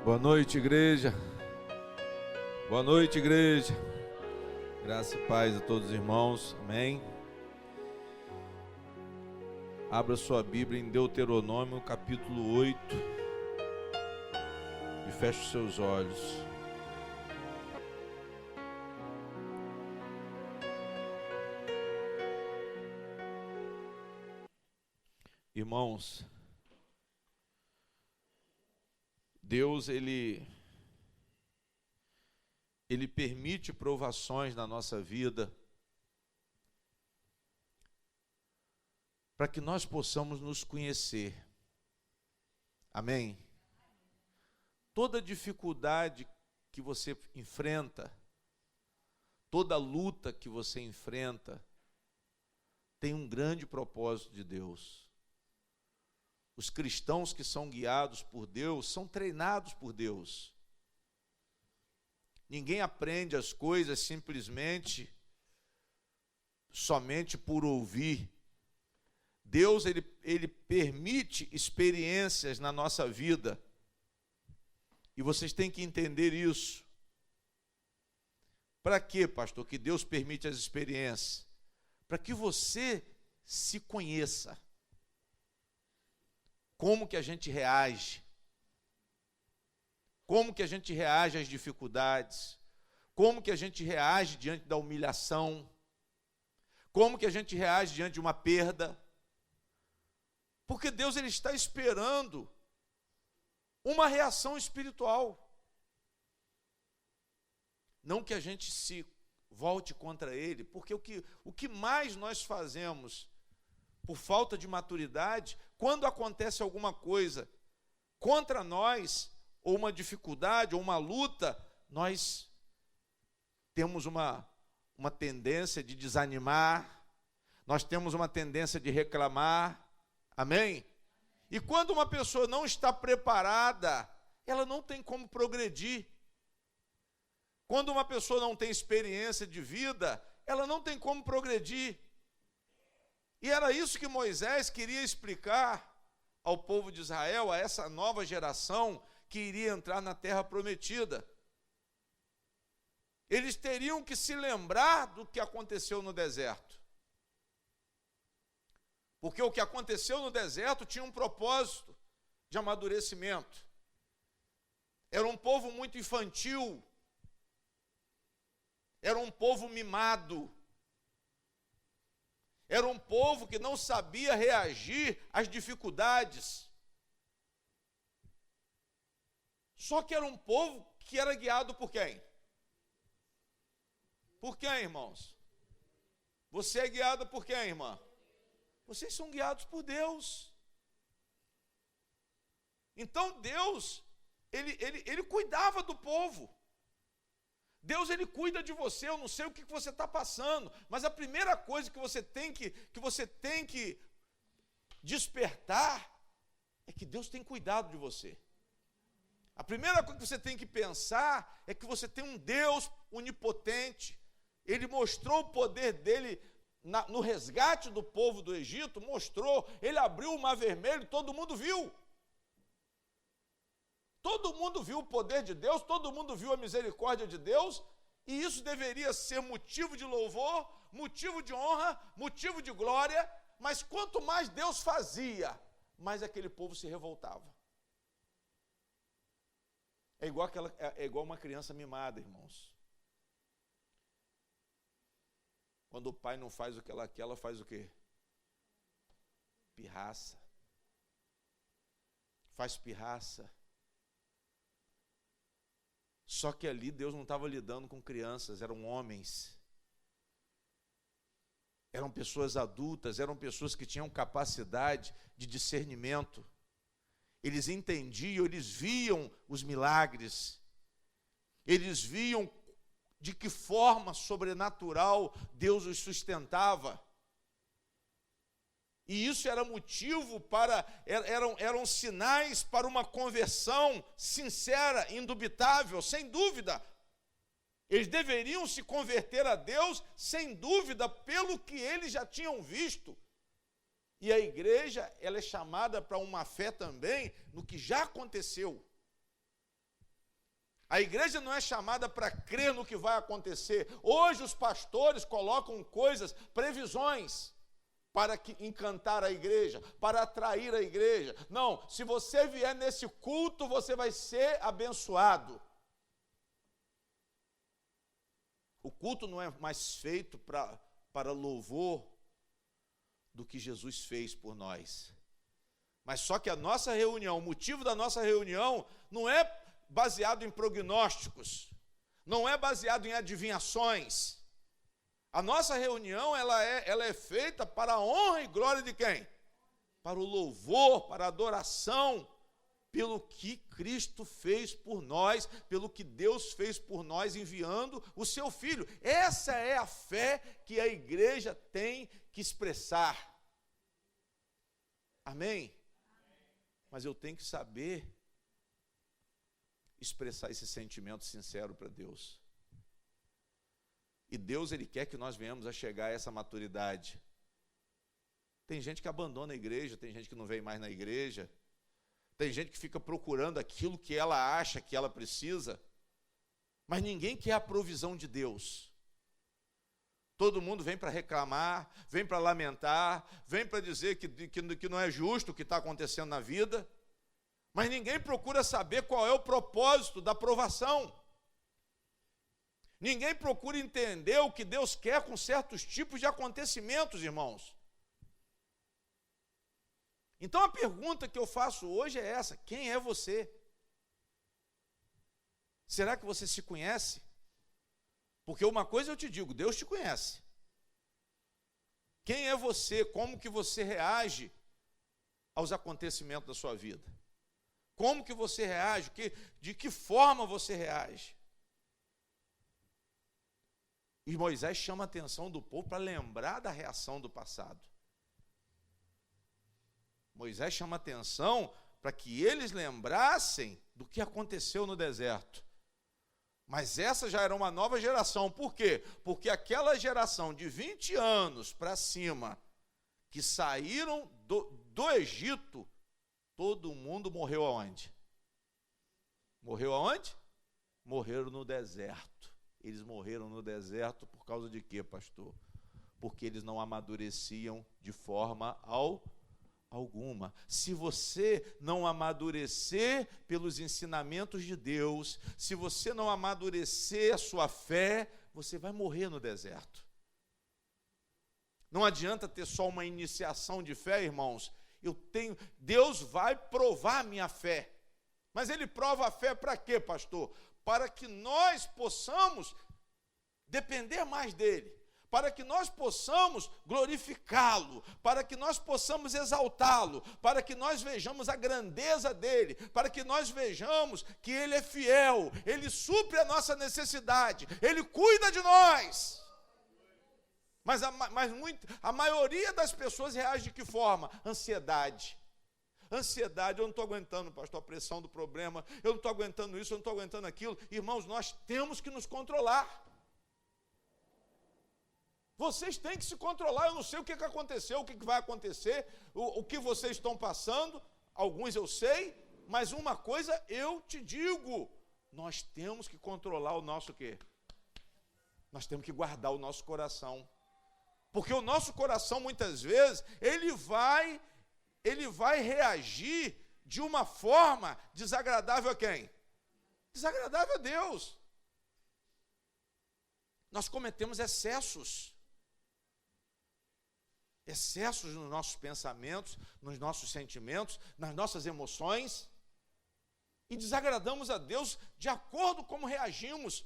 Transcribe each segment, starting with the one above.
Boa noite, igreja. Boa noite, igreja. Graça e paz a todos os irmãos. Amém. Abra sua Bíblia em Deuteronômio, capítulo 8. E feche os seus olhos. Irmãos, Deus, Ele permite provações na nossa vida para que nós possamos nos conhecer. Amém? Toda dificuldade que você enfrenta, toda luta que você enfrenta, tem um grande propósito de Deus. Os cristãos que são guiados por Deus são treinados por Deus. Ninguém aprende as coisas simplesmente, somente por ouvir. Deus, ele permite experiências na nossa vida. E vocês têm que entender isso. Para quê, pastor, que Deus permite as experiências? Para que você se conheça. Como que a gente reage? Como que a gente reage às dificuldades? Como que a gente reage diante da humilhação? Como que a gente reage diante de uma perda? Porque Deus, ele está esperando uma reação espiritual. Não que a gente se volte contra Ele, porque o que mais nós fazemos por falta de maturidade, quando acontece alguma coisa contra nós, ou uma dificuldade, ou uma luta, nós temos uma tendência de desanimar, nós temos uma tendência de reclamar, amém? E quando uma pessoa não está preparada, ela não tem como progredir. Quando uma pessoa não tem experiência de vida, ela não tem como progredir. E era isso que Moisés queria explicar ao povo de Israel, a essa nova geração que iria entrar na terra prometida. Eles teriam que se lembrar do que aconteceu no deserto. Porque o que aconteceu no deserto tinha um propósito de amadurecimento. Era um povo muito infantil. Era um povo mimado. Era um povo que não sabia reagir às dificuldades. Só que era um povo que era guiado por quem? Por quem, irmãos? Você é guiado por quem, irmã? Vocês são guiados por Deus. Então Deus, ele cuidava do povo. Deus, ele cuida de você. Eu não sei o que você está passando, mas a primeira coisa que você tem que despertar é que Deus tem cuidado de você. A primeira coisa que você tem que pensar é que você tem um Deus onipotente. Ele mostrou o poder dele no resgate do povo do Egito, mostrou, ele abriu o Mar Vermelho, todo mundo viu. Todo mundo viu o poder de Deus, todo mundo viu a misericórdia de Deus, e isso deveria ser motivo de louvor, motivo de honra, motivo de glória, mas quanto mais Deus fazia, mais aquele povo se revoltava. É igual uma criança mimada, irmãos. Quando o pai não faz o que ela quer, ela faz o quê? Pirraça. Faz pirraça. Só que ali Deus não estava lidando com crianças, eram homens. Eram pessoas adultas, eram pessoas que tinham capacidade de discernimento. Eles entendiam, eles viam os milagres. Eles viam de que forma sobrenatural Deus os sustentava. E isso era motivo eram sinais para uma conversão sincera, indubitável, sem dúvida. Eles deveriam se converter a Deus, sem dúvida, pelo que eles já tinham visto. E a igreja, ela é chamada para uma fé também no que já aconteceu. A igreja não é chamada para crer no que vai acontecer. Hoje os pastores colocam coisas, previsões, para encantar a igreja, para atrair a igreja. Não, se você vier nesse culto, você vai ser abençoado. O culto não é mais feito para louvor do que Jesus fez por nós. Mas só que a nossa reunião, o motivo da nossa reunião não é baseado em prognósticos, não é baseado em adivinhações. A nossa reunião ela é feita para a honra e glória de quem? Para o louvor, para a adoração, pelo que Cristo fez por nós, pelo que Deus fez por nós enviando o seu Filho. Essa é a fé que a igreja tem que expressar. Amém? Mas eu tenho que saber expressar esse sentimento sincero para Deus. E Deus, Ele quer que nós venhamos a chegar a essa maturidade. Tem gente que abandona a igreja, tem gente que não vem mais na igreja, tem gente que fica procurando aquilo que ela acha que ela precisa, mas ninguém quer a provisão de Deus. Todo mundo vem para reclamar, vem para lamentar, vem para dizer que não é justo o que está acontecendo na vida, mas ninguém procura saber qual é o propósito da provação. Ninguém procura entender o que Deus quer com certos tipos de acontecimentos, irmãos. Então a pergunta que eu faço hoje é essa: quem é você? Será que você se conhece? Porque uma coisa eu te digo, Deus te conhece. Quem é você? Como que você reage aos acontecimentos da sua vida? Como que você reage? De que forma você reage? E Moisés chama a atenção do povo para lembrar da reação do passado. Moisés chama a atenção para que eles lembrassem do que aconteceu no deserto. Mas essa já era uma nova geração. Por quê? Porque aquela geração de 20 anos para cima, que saíram do Egito, todo mundo morreu aonde? Morreu aonde? Morreram no deserto. Eles morreram no deserto por causa de quê, pastor? Porque eles não amadureciam de forma alguma. Se você não amadurecer pelos ensinamentos de Deus, se você não amadurecer a sua fé, você vai morrer no deserto. Não adianta ter só uma iniciação de fé, irmãos. Deus vai provar a minha fé. Mas Ele prova a fé para quê, pastor? Para que nós possamos depender mais dEle, para que nós possamos glorificá-lo, para que nós possamos exaltá-lo, para que nós vejamos a grandeza dEle, para que nós vejamos que Ele é fiel, Ele supre a nossa necessidade, Ele cuida de nós. Mas a maioria das pessoas reage de que forma? Ansiedade. Ansiedade, eu não estou aguentando, pastor, a pressão do problema, eu não estou aguentando isso, eu não estou aguentando aquilo. Irmãos, nós temos que nos controlar. Vocês têm que se controlar. Eu não sei o que aconteceu, o que vai acontecer, o que vocês estão passando, alguns eu sei, mas uma coisa eu te digo, nós temos que controlar o nosso quê? Nós temos que guardar o nosso coração. Porque o nosso coração, muitas vezes, ele vai reagir de uma forma desagradável a quem? Desagradável a Deus. Nós cometemos excessos nos nossos pensamentos, nos nossos sentimentos, nas nossas emoções, e desagradamos a Deus de acordo com como reagimos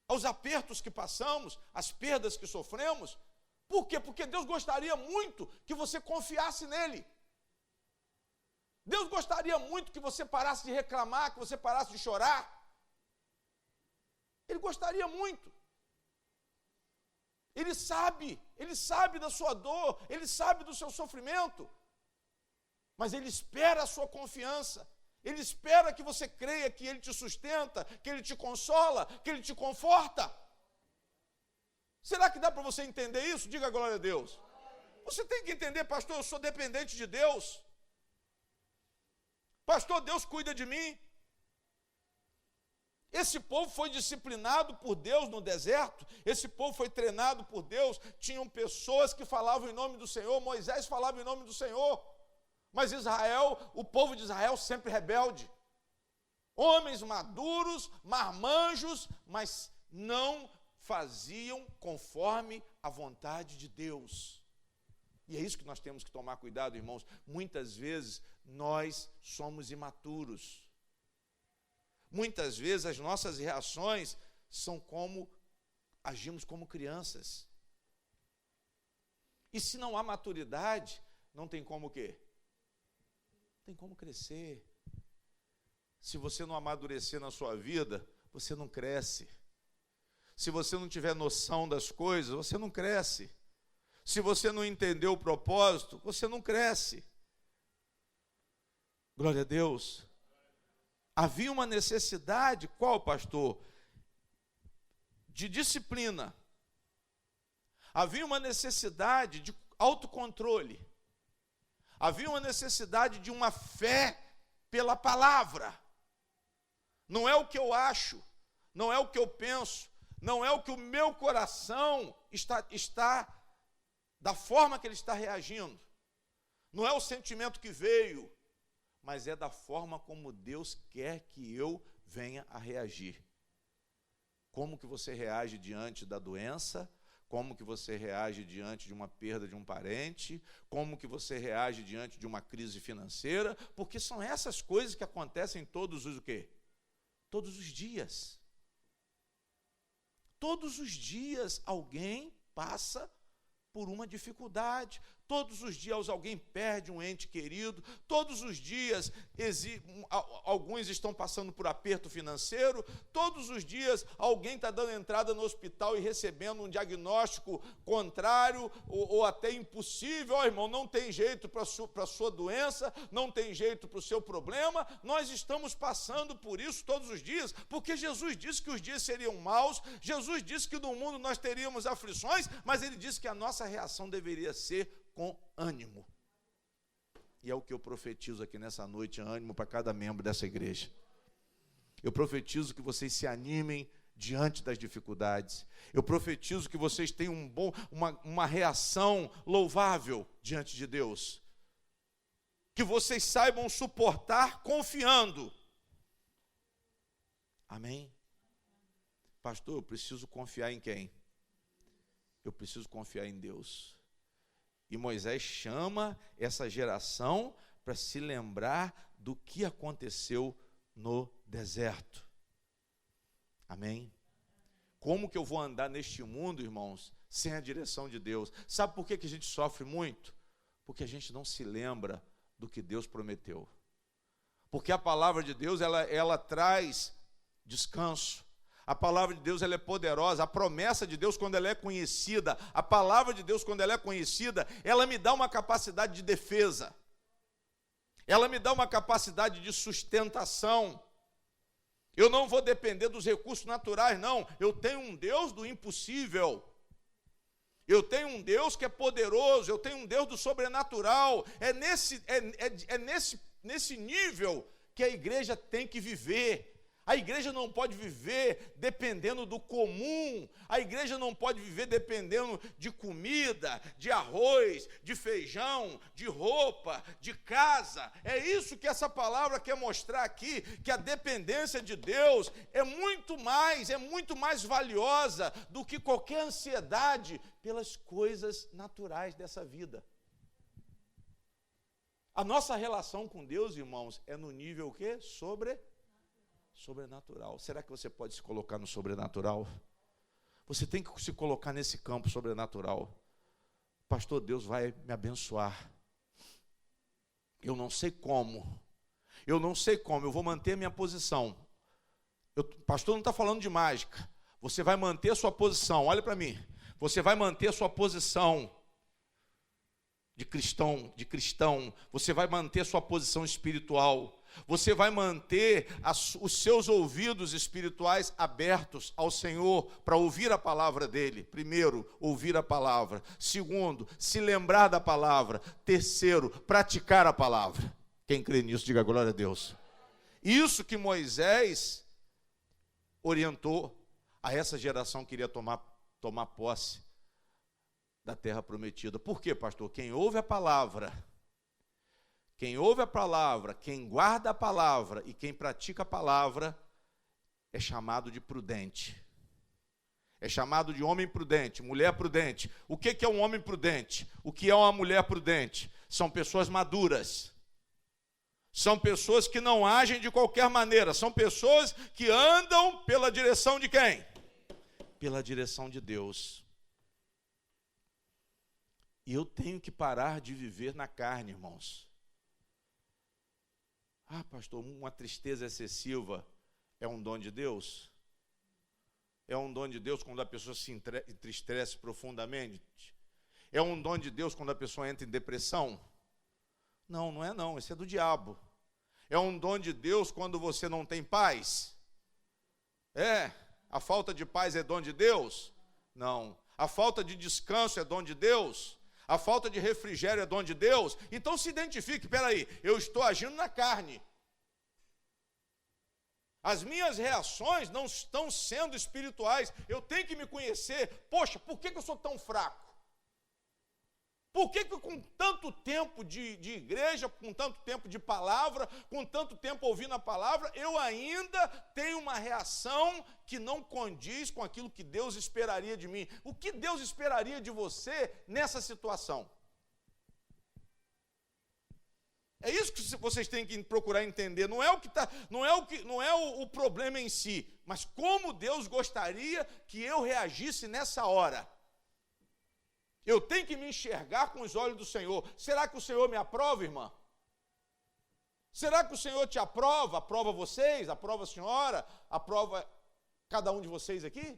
aos apertos que passamos, às perdas que sofremos. Por quê? Porque Deus gostaria muito que você confiasse nele. Deus gostaria muito que você parasse de reclamar, que você parasse de chorar. Ele gostaria muito. Ele sabe da sua dor, Ele sabe do seu sofrimento. Mas Ele espera a sua confiança. Ele espera que você creia que Ele te sustenta, que Ele te consola, que Ele te conforta. Será que dá para você entender isso? Diga glória a Deus. Você tem que entender, pastor, eu sou dependente de Deus. Pastor, Deus cuida de mim. Esse povo foi disciplinado por Deus no deserto, esse povo foi treinado por Deus, tinham pessoas que falavam em nome do Senhor, Moisés falava em nome do Senhor, mas Israel, o povo de Israel sempre rebelde, homens maduros, marmanjos, mas não faziam conforme a vontade de Deus. E é isso que nós temos que tomar cuidado, irmãos. Muitas vezes nós somos imaturos. Muitas vezes as nossas reações são como agimos como crianças. E se não há maturidade, não tem como o quê? Não tem como crescer. Se você não amadurecer na sua vida, você não cresce. Se você não tiver noção das coisas, você não cresce. Se você não entender o propósito, você não cresce. Glória a Deus. Havia uma necessidade, qual, pastor? De disciplina. Havia uma necessidade de autocontrole. Havia uma necessidade de uma fé pela palavra. Não é o que eu acho, não é o que eu penso, não é o que o meu coração está da forma que ele está reagindo. Não é o sentimento que veio, mas é da forma como Deus quer que eu venha a reagir. Como que você reage diante da doença? Como que você reage diante de uma perda de um parente? Como que você reage diante de uma crise financeira? Porque são essas coisas que acontecem todos os o quê? Todos os dias. Todos os dias alguém passa por uma dificuldade. Todos os dias alguém perde um ente querido, todos os dias alguns estão passando por aperto financeiro, todos os dias alguém está dando entrada no hospital e recebendo um diagnóstico contrário ou até impossível. Irmão, não tem jeito para a sua doença, não tem jeito para o seu problema. Nós estamos passando por isso todos os dias, porque Jesus disse que os dias seriam maus, Jesus disse que no mundo nós teríamos aflições, mas ele disse que a nossa reação deveria ser com ânimo. E é o que eu profetizo aqui nessa noite, ânimo para cada membro dessa igreja. Eu profetizo que vocês se animem diante das dificuldades. Eu profetizo que vocês tenham uma reação louvável diante de Deus. Que vocês saibam suportar confiando. Amém? Pastor, eu preciso confiar em quem? Eu preciso confiar em Deus. E Moisés chama essa geração para se lembrar do que aconteceu no deserto. Amém? Como que eu vou andar neste mundo, irmãos, sem a direção de Deus? Sabe por que a gente sofre muito? Porque a gente não se lembra do que Deus prometeu. Porque a palavra de Deus, ela traz descanso. A palavra de Deus ela é poderosa, a promessa de Deus quando ela é conhecida, a palavra de Deus quando ela é conhecida, ela me dá uma capacidade de defesa, ela me dá uma capacidade de sustentação. Eu não vou depender dos recursos naturais, não. Eu tenho um Deus do impossível, eu tenho um Deus que é poderoso, eu tenho um Deus do sobrenatural. É nesse nível que a igreja tem que viver. A igreja não pode viver dependendo do comum, a igreja não pode viver dependendo de comida, de arroz, de feijão, de roupa, de casa. É isso que essa palavra quer mostrar aqui, que a dependência de Deus é muito mais valiosa do que qualquer ansiedade pelas coisas naturais dessa vida. A nossa relação com Deus, irmãos, é no nível o quê? Sobrenatural. Será que você pode se colocar no sobrenatural? Você tem que se colocar nesse campo sobrenatural. Pastor, Deus vai me abençoar. Eu não sei como. Eu vou manter a minha posição. Pastor, não está falando de mágica. Você vai manter a sua posição. Olha para mim. Você vai manter a sua posição de cristão. Você vai manter a sua posição espiritual. Você vai manter os seus ouvidos espirituais abertos ao Senhor para ouvir a palavra dele. Primeiro, ouvir a palavra. Segundo, se lembrar da palavra. Terceiro, praticar a palavra. Quem crê nisso, diga glória a Deus. Isso que Moisés orientou a essa geração que iria tomar posse da terra prometida. Por quê, pastor? Quem ouve a palavra, quem guarda a palavra e quem pratica a palavra é chamado de prudente. É chamado de homem prudente, mulher prudente. O que é um homem prudente? O que é uma mulher prudente? São pessoas maduras. São pessoas que não agem de qualquer maneira. São pessoas que andam pela direção de quem? Pela direção de Deus. E eu tenho que parar de viver na carne, irmãos. Ah, pastor, uma tristeza excessiva é um dom de Deus? É um dom de Deus quando a pessoa se entristece profundamente? É um dom de Deus quando a pessoa entra em depressão? Não, não é não, esse é do diabo. É um dom de Deus quando você não tem paz? A falta de paz é dom de Deus? Não. A falta de descanso é dom de Deus? A falta de refrigério é dom de Deus? Então se identifique, peraí, eu estou agindo na carne. As minhas reações não estão sendo espirituais. Eu tenho que me conhecer. Poxa, por que eu sou tão fraco? Por que com tanto tempo de igreja, com tanto tempo de palavra, com tanto tempo ouvindo a palavra, eu ainda tenho uma reação que não condiz com aquilo que Deus esperaria de mim? O que Deus esperaria de você nessa situação? É isso que vocês têm que procurar entender. Não é o problema em si, mas como Deus gostaria que eu reagisse nessa hora. Eu tenho que me enxergar com os olhos do Senhor. Será que o Senhor me aprova, irmã? Será que o Senhor te aprova? Aprova vocês? Aprova a senhora? Aprova cada um de vocês aqui?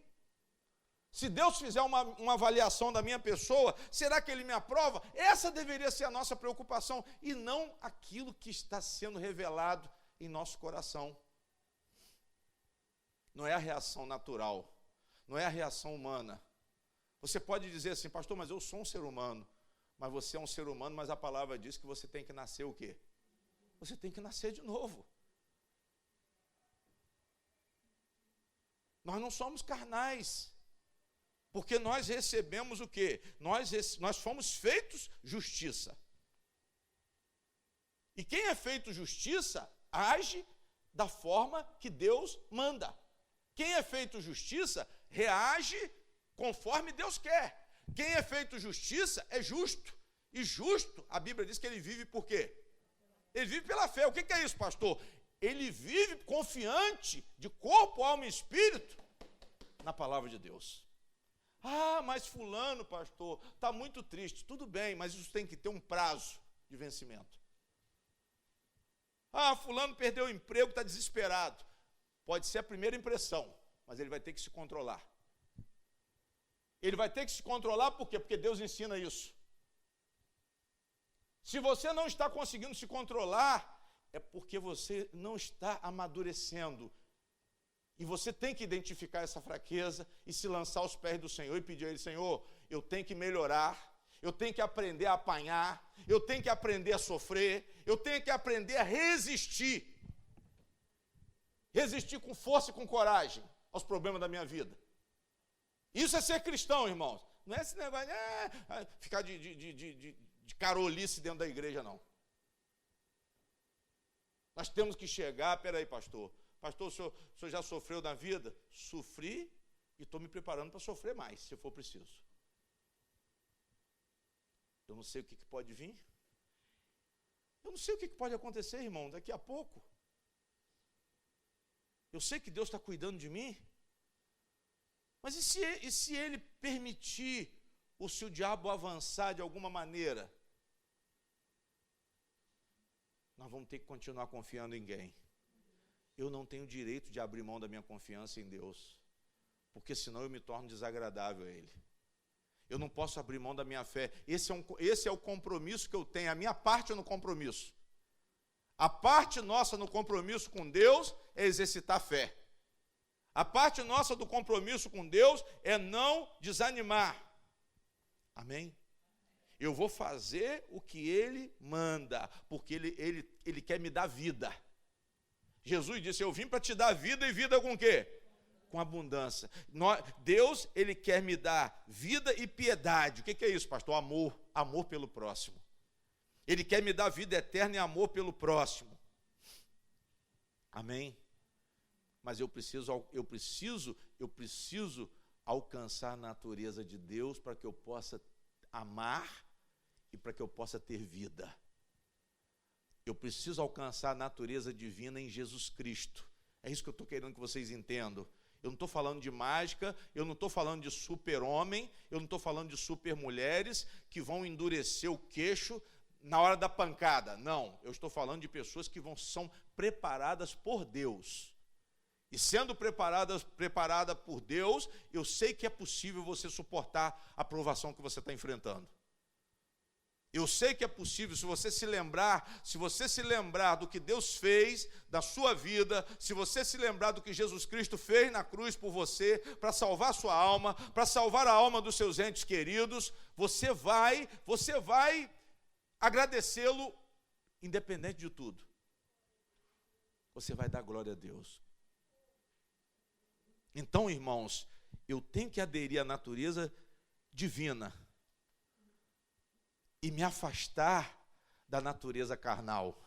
Se Deus fizer uma avaliação da minha pessoa, será que Ele me aprova? Essa deveria ser a nossa preocupação, e não aquilo que está sendo revelado em nosso coração. Não é a reação natural, não é a reação humana. Você pode dizer assim, pastor, mas eu sou um ser humano. Mas você é um ser humano, mas a palavra diz que você tem que nascer o quê? Você tem que nascer de novo. Nós não somos carnais. Porque nós recebemos o quê? Nós fomos feitos justiça. E quem é feito justiça, age da forma que Deus manda. Quem é feito justiça, reage conforme Deus quer. Quem é feito justiça é justo. E justo, a Bíblia diz que ele vive por quê? Ele vive pela fé. O que é isso, pastor? Ele vive confiante de corpo, alma e espírito na palavra de Deus. Ah, mas fulano, pastor, está muito triste. Tudo bem, mas isso tem que ter um prazo de vencimento. Ah, fulano perdeu o emprego, está desesperado. Pode ser a primeira impressão, mas ele vai ter que se controlar. Ele vai ter que se controlar por quê? Porque Deus ensina isso. Se você não está conseguindo se controlar, é porque você não está amadurecendo. E você tem que identificar essa fraqueza e se lançar aos pés do Senhor e pedir a Ele, Senhor, eu tenho que melhorar, eu tenho que aprender a apanhar, eu tenho que aprender a sofrer, eu tenho que aprender a resistir. Resistir com força e com coragem aos problemas da minha vida. Isso é ser cristão, irmãos. Não é esse negócio de ficar de carolice dentro da igreja, não. Nós temos que chegar, peraí, pastor, o senhor já sofreu na vida? Sofri e estou me preparando para sofrer mais, se for preciso. Eu não sei o que pode vir. Eu não sei o que pode acontecer, irmão, daqui a pouco. Eu sei que Deus está cuidando de mim. Mas e se Ele permitir se o diabo avançar de alguma maneira? Nós vamos ter que continuar confiando em quem? Eu não tenho direito de abrir mão da minha confiança em Deus, porque senão eu me torno desagradável a Ele. Eu não posso abrir mão da minha fé. Esse é o compromisso que eu tenho, a minha parte no compromisso. A parte nossa no compromisso com Deus é exercitar a fé. A parte nossa do compromisso com Deus é não desanimar. Amém? Eu vou fazer o que Ele manda, porque Ele quer me dar vida. Jesus disse, eu vim para te dar vida, e vida com o quê? com abundância. Deus, Ele quer me dar vida e piedade. O que é isso, pastor? Amor pelo próximo. Ele quer me dar vida eterna e amor pelo próximo. Amém? Mas eu preciso alcançar a natureza de Deus para que eu possa amar e para que eu possa ter vida. Eu preciso alcançar a natureza divina em Jesus Cristo. É isso que eu estou querendo que vocês entendam. Eu não estou falando de mágica, eu não estou falando de super-homem, eu não estou falando de super-mulheres que vão endurecer o queixo na hora da pancada. Não, eu estou falando de pessoas que são preparadas por Deus. E sendo preparada por Deus, eu sei que é possível você suportar a provação que você está enfrentando. Eu sei que é possível, se você se lembrar do que Deus fez da sua vida, se você se lembrar do que Jesus Cristo fez na cruz por você, para salvar a sua alma, para salvar a alma dos seus entes queridos, você vai agradecê-lo independente de tudo. Você vai dar glória a Deus. Então, irmãos, eu tenho que aderir à natureza divina e me afastar da natureza carnal,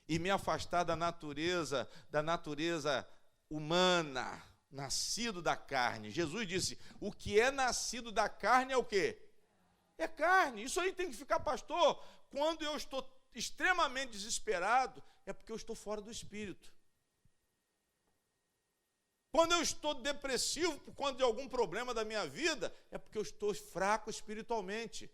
e me afastar da natureza humana, nascido da carne. Jesus disse, o que é nascido da carne é o quê? É carne. Isso aí tem que ficar, pastor, quando eu estou extremamente desesperado, é porque eu estou fora do Espírito. Quando eu estou depressivo por conta de algum problema da minha vida, é porque eu estou fraco espiritualmente.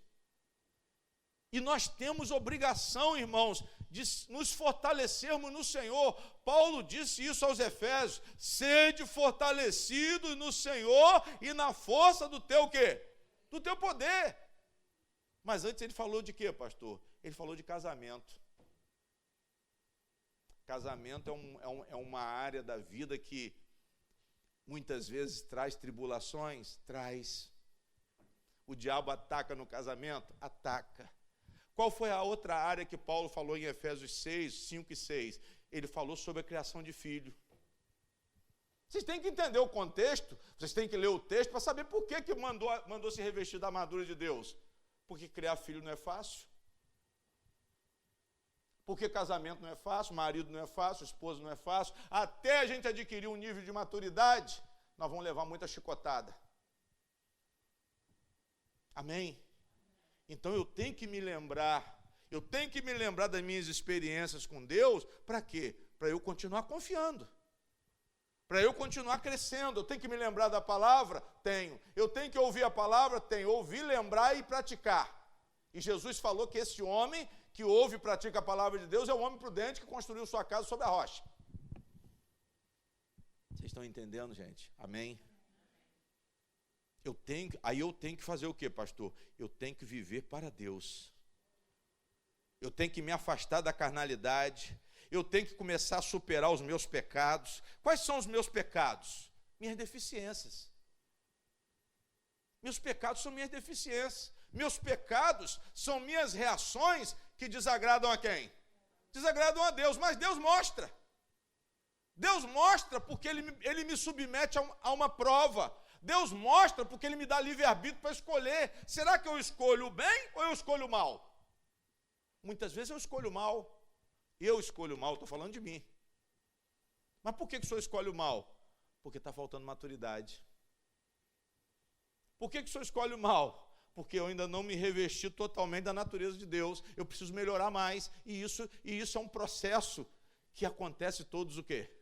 E nós temos obrigação, irmãos, de nos fortalecermos no Senhor. Paulo disse isso aos Efésios: sede fortalecidos no Senhor e na força do teu quê? Do teu poder. Mas antes ele falou de quê, pastor? Ele falou de casamento. Casamento é uma área da vida que muitas vezes traz tribulações, traz. O diabo ataca no casamento? Ataca. Qual foi a outra área que Paulo falou em Efésios 6, 5 e 6? Ele falou sobre a criação de filho. Vocês têm que entender o contexto, vocês têm que ler o texto para saber por que mandou se revestir da armadura de Deus. Porque criar filho não é fácil. Porque casamento não é fácil, marido não é fácil, esposa não é fácil. Até a gente adquirir um nível de maturidade, nós vamos levar muita chicotada. Amém? Então eu tenho que me lembrar das minhas experiências com Deus, para quê? Para eu continuar confiando, para eu continuar crescendo. Eu tenho que me lembrar da palavra? Tenho. Eu tenho que ouvir a palavra? Tenho. Ouvir, lembrar e praticar. E Jesus falou que esse homem que ouve e pratica a palavra de Deus é um homem prudente que construiu sua casa sobre a rocha. Vocês estão entendendo, gente? Amém? Eu tenho que fazer o quê, pastor? Eu tenho que viver para Deus. Eu tenho que me afastar da carnalidade. Eu tenho que começar a superar os meus pecados. Quais são os meus pecados? Minhas deficiências. Meus pecados são minhas deficiências. Meus pecados são minhas reações que desagradam a quem? Desagradam a Deus, mas Deus mostra. Deus mostra porque Ele me submete a uma prova. Deus mostra porque Ele me dá livre-arbítrio para escolher. Será que eu escolho o bem ou eu escolho o mal? Muitas vezes eu escolho o mal. Eu escolho o mal, estou falando de mim. Mas por que o senhor escolhe o mal? Porque está faltando maturidade. Por que o senhor escolhe o mal? Porque eu ainda não me revesti totalmente da natureza de Deus. Eu preciso melhorar mais. E isso é um processo que acontece todos o quê?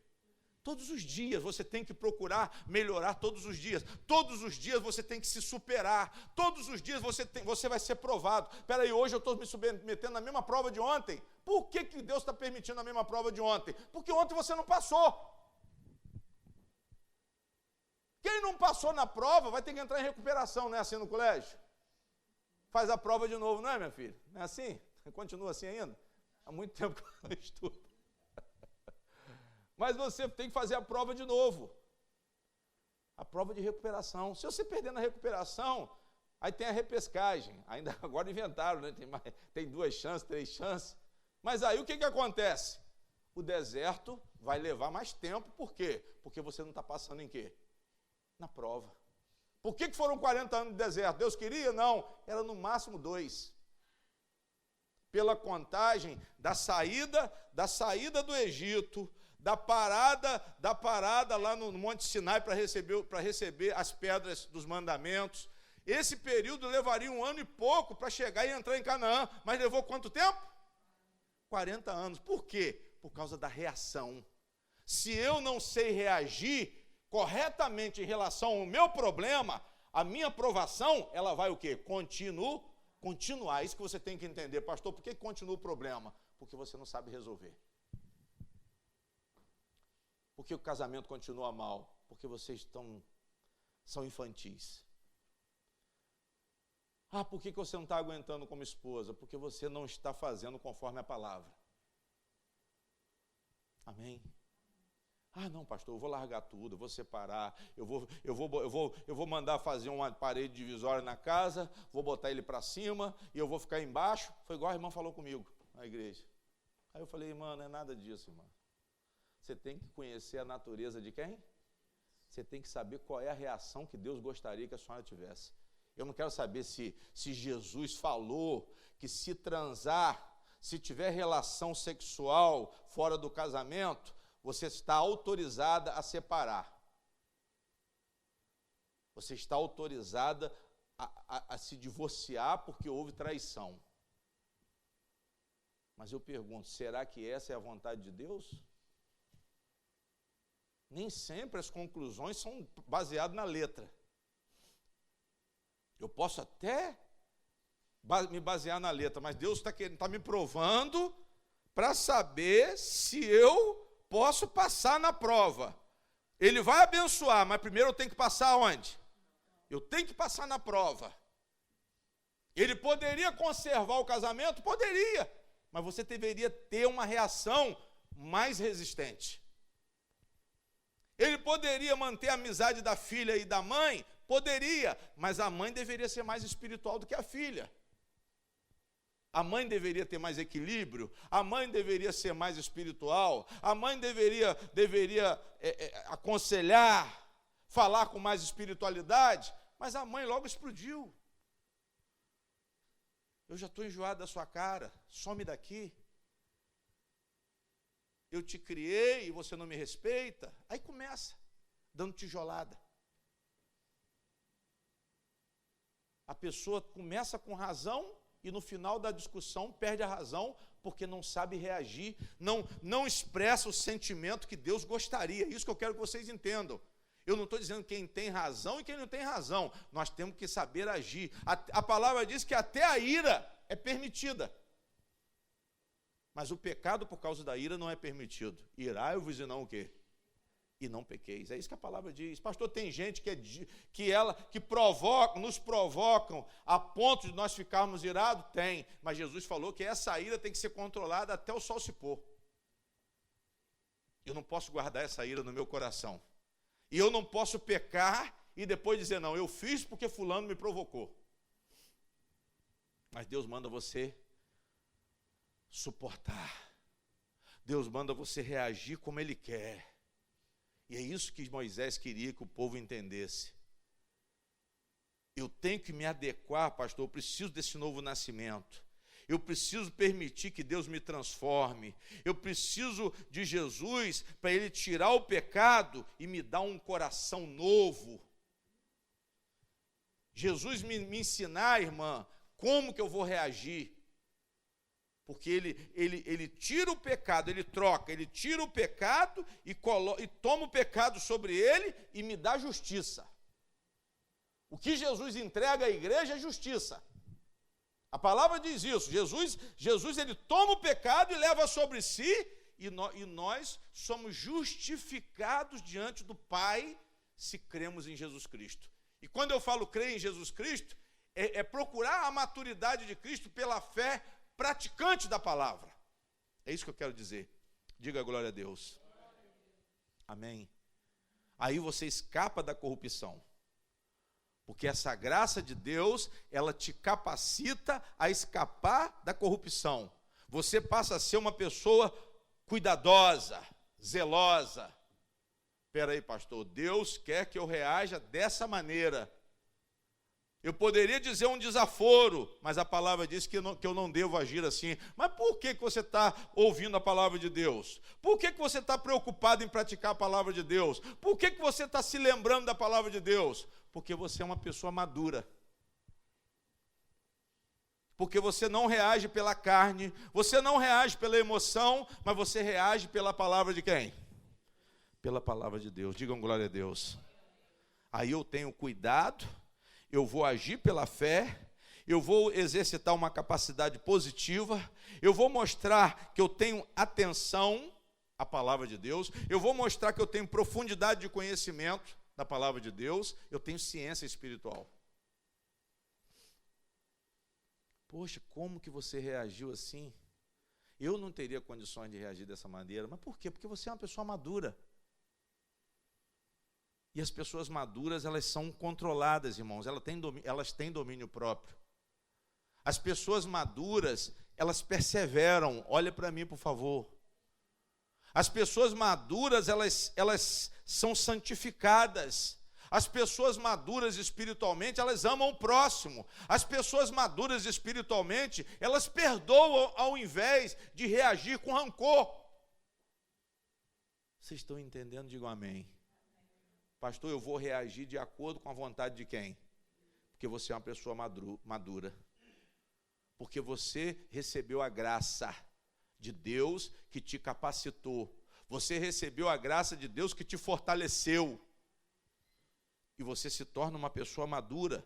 Todos os dias você tem que procurar melhorar todos os dias. Todos os dias você tem que se superar. Todos os dias você vai ser provado. Espera aí, hoje eu estou me submetendo na mesma prova de ontem. Por que Deus está permitindo a mesma prova de ontem? Porque ontem você não passou. Quem não passou na prova vai ter que entrar em recuperação, não é assim no colégio? Faz a prova de novo, não é, minha filha? Não é assim? Continua assim ainda? Há muito tempo que eu estudo. Mas você tem que fazer a prova de novo. A prova de recuperação. Se você perder na recuperação, aí tem a repescagem. Ainda agora inventaram, né? Tem 2 chances, 3 chances. Mas aí o que acontece? O deserto vai levar mais tempo. Por quê? Porque você não está passando em quê? Na prova. Por que foram 40 anos de deserto? Deus queria? Não. Era no máximo 2. Pela contagem da saída do Egito, da parada lá no Monte Sinai para receber as pedras dos mandamentos. Esse período levaria 1 ano e pouco para chegar e entrar em Canaã. Mas levou quanto tempo? 40 anos. Por quê? Por causa da reação. Se eu não sei reagir corretamente em relação ao meu problema, a minha provação, ela vai o quê? Continuar. Isso que você tem que entender. Pastor, por que continua o problema? Porque você não sabe resolver. Por que o casamento continua mal? Porque vocês são infantis. Ah, por que você não está aguentando como esposa? Porque você não está fazendo conforme a palavra. Amém? Ah, não, pastor, eu vou largar tudo, eu vou separar, eu vou mandar fazer uma parede divisória na casa, vou botar ele para cima e eu vou ficar embaixo. Foi igual a irmã falou comigo na igreja. Aí eu falei, irmã, não é nada disso, irmã. Você tem que conhecer a natureza de quem? Você tem que saber qual é a reação que Deus gostaria que a senhora tivesse. Eu não quero saber se Jesus falou que se transar, se tiver relação sexual fora do casamento, você está autorizada a separar. Você está autorizada a se divorciar porque houve traição. Mas eu pergunto, será que essa é a vontade de Deus? Nem sempre as conclusões são baseadas na letra. Eu posso até me basear na letra, mas Deus está me provando para saber se eu posso passar na prova. Ele vai abençoar, mas primeiro eu tenho que passar onde? Eu tenho que passar na prova. Ele poderia conservar o casamento? Poderia, mas você deveria ter uma reação mais resistente. Ele poderia manter a amizade da filha e da mãe? Poderia, mas a mãe deveria ser mais espiritual do que a filha. A mãe deveria ter mais equilíbrio, a mãe deveria ser mais espiritual, a mãe deveria aconselhar, falar com mais espiritualidade, mas a mãe logo explodiu. Eu já estou enjoado da sua cara, some daqui. Eu te criei e você não me respeita. Aí começa, dando tijolada. A pessoa começa com razão e no final da discussão perde a razão porque não sabe reagir, não expressa o sentimento que Deus gostaria. Isso que eu quero que vocês entendam. Eu não estou dizendo quem tem razão e quem não tem razão. Nós temos que saber agir. A palavra diz que até a ira é permitida. Mas o pecado por causa da ira não é permitido. Irai-vos e não o quê? E não pequeis. É isso que a palavra diz. Pastor, tem gente nos provocam a ponto de nós ficarmos irados? Tem. Mas Jesus falou que essa ira tem que ser controlada até o sol se pôr. Eu não posso guardar essa ira no meu coração. E eu não posso pecar e depois dizer, não, eu fiz porque fulano me provocou. Mas Deus manda você suportar. Deus manda você reagir como Ele quer. E é isso que Moisés queria que o povo entendesse. Eu tenho que me adequar, pastor, eu preciso desse novo nascimento. Eu preciso permitir que Deus me transforme. Eu preciso de Jesus para Ele tirar o pecado e me dar um coração novo. Jesus me ensinar, irmã, como que eu vou reagir. Porque ele tira o pecado, ele troca, ele tira o pecado e toma o pecado sobre ele e me dá justiça. O que Jesus entrega à igreja é justiça. A palavra diz isso. Jesus ele toma o pecado e leva sobre si, e nós somos justificados diante do Pai se cremos em Jesus Cristo. E quando eu falo crer em Jesus Cristo, é procurar a maturidade de Cristo pela fé praticante da palavra. É isso que eu quero dizer. Diga glória a Deus. Amém. Aí você escapa da corrupção. Porque essa graça de Deus, ela te capacita a escapar da corrupção. Você passa a ser uma pessoa cuidadosa, zelosa. Espera aí, pastor, Deus quer que eu reaja dessa maneira. Eu poderia dizer um desaforo, mas a palavra diz que eu não devo agir assim. Mas por que você está ouvindo a palavra de Deus? Por que você está preocupado em praticar a palavra de Deus? Por que você está se lembrando da palavra de Deus? Porque você é uma pessoa madura. Porque você não reage pela carne, você não reage pela emoção, mas você reage pela palavra de quem? Pela palavra de Deus. Digam glória a Deus. Aí eu tenho cuidado, eu vou agir pela fé, eu vou exercitar uma capacidade positiva, eu vou mostrar que eu tenho atenção à palavra de Deus, eu vou mostrar que eu tenho profundidade de conhecimento da palavra de Deus, eu tenho ciência espiritual. Poxa, como que você reagiu assim? Eu não teria condições de reagir dessa maneira. Mas por quê? Porque você é uma pessoa madura. E as pessoas maduras, elas são controladas, irmãos. Elas têm domínio próprio. As pessoas maduras, elas perseveram. Olha para mim, por favor. As pessoas maduras, elas são santificadas. As pessoas maduras espiritualmente, elas amam o próximo. As pessoas maduras espiritualmente, elas perdoam ao invés de reagir com rancor. Vocês estão entendendo? Digam amém. Pastor, eu vou reagir de acordo com a vontade de quem? Porque você é uma pessoa madura. Porque você recebeu a graça de Deus que te capacitou. Você recebeu a graça de Deus que te fortaleceu. E você se torna uma pessoa madura,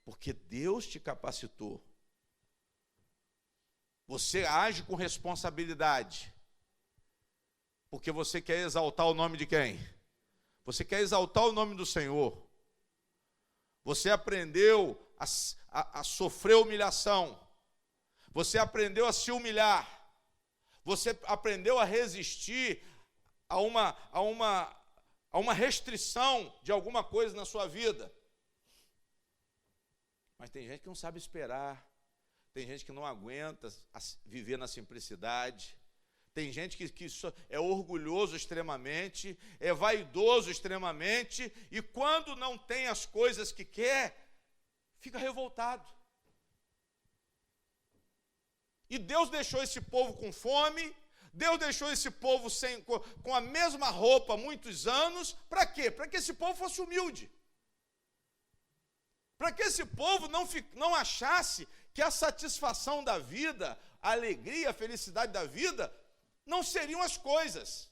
porque Deus te capacitou. Você age com responsabilidade, porque você quer exaltar o nome de quem? Você quer exaltar o nome do Senhor. Você aprendeu a sofrer humilhação. Você aprendeu a se humilhar. Você aprendeu a resistir a uma restrição de alguma coisa na sua vida. Mas tem gente que não sabe esperar, tem gente que não aguenta viver na simplicidade, tem gente que é orgulhoso extremamente, é vaidoso extremamente, e quando não tem as coisas que quer, fica revoltado. E Deus deixou esse povo com fome, Deus deixou esse povo com a mesma roupa há muitos anos, para quê? Para que esse povo fosse humilde. Para que esse povo não achasse que a satisfação da vida, a alegria, a felicidade da vida, não seriam as coisas.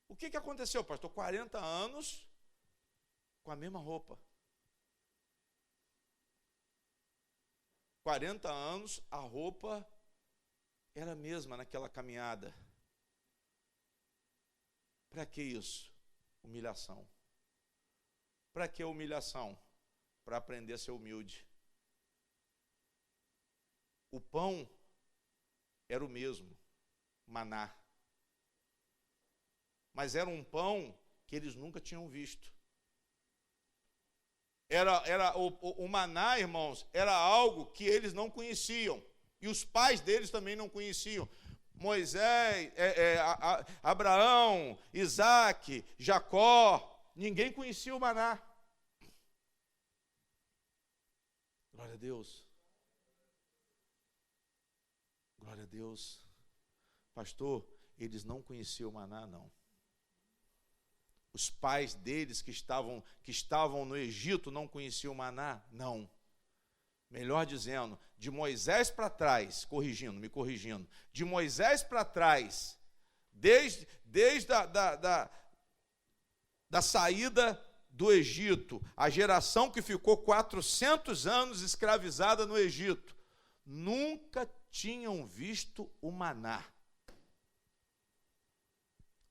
O que aconteceu, pastor? 40 anos com a mesma roupa. 40 anos, a roupa era a mesma naquela caminhada. Para que isso? Humilhação. Para que humilhação? Para aprender a ser humilde. O pão era o mesmo, maná. Mas era um pão que eles nunca tinham visto. O maná, irmãos, era algo que eles não conheciam. E os pais deles também não conheciam. Moisés, Abraão, Isaac, Jacó, ninguém conhecia o maná. Glória a Deus. Glória a Deus. Pastor, eles não conheciam o maná, não. Os pais deles que estavam no Egito não conheciam o maná? Não. Melhor dizendo, de Moisés para trás, me corrigindo, de Moisés para trás, desde da saída do Egito, a geração que ficou 400 anos escravizada no Egito, nunca tinham visto o maná.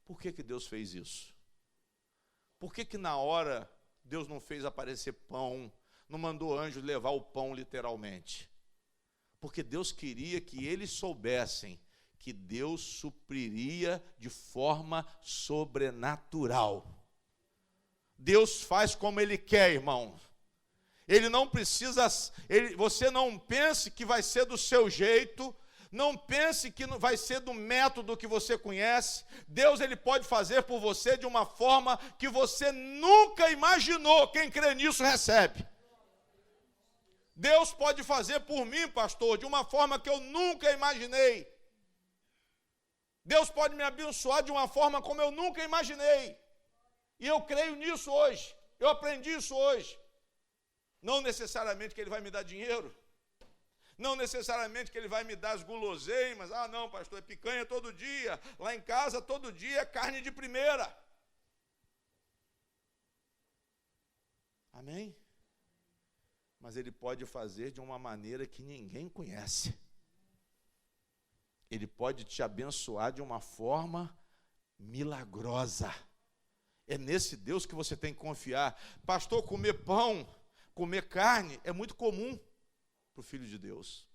Por que Deus fez isso? Por que na hora Deus não fez aparecer pão, não mandou anjos levar o pão literalmente? Porque Deus queria que eles soubessem que Deus supriria de forma sobrenatural. Deus faz como Ele quer, irmão. Ele não precisa, você não pense que vai ser do seu jeito, Não pense que vai ser do método que você conhece. Deus, ele pode fazer por você de uma forma que você nunca imaginou. Quem crê nisso recebe. Deus pode fazer por mim, pastor, de uma forma que eu nunca imaginei. Deus pode me abençoar de uma forma como eu nunca imaginei. E eu creio nisso hoje. Eu aprendi isso hoje. Não necessariamente que ele vai me dar dinheiro. Não necessariamente que ele vai me dar as guloseimas. Ah, não, pastor, é picanha todo dia. Lá em casa, todo dia, é carne de primeira. Amém? Mas ele pode fazer de uma maneira que ninguém conhece. Ele pode te abençoar de uma forma milagrosa. É nesse Deus que você tem que confiar. Pastor, comer pão, comer carne é muito comum para o Filho de Deus.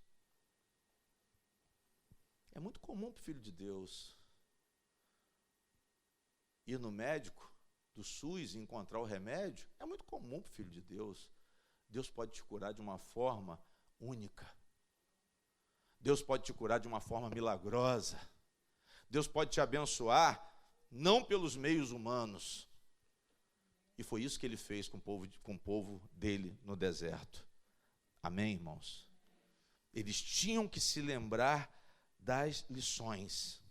É muito comum para o Filho de Deus ir no médico do SUS e encontrar o remédio. É muito comum para o Filho de Deus. Deus pode te curar de uma forma única. Deus pode te curar de uma forma milagrosa. Deus pode te abençoar, não pelos meios humanos. E foi isso que ele fez com o povo dele no deserto. Amém, irmãos? Eles tinham que se lembrar das lições.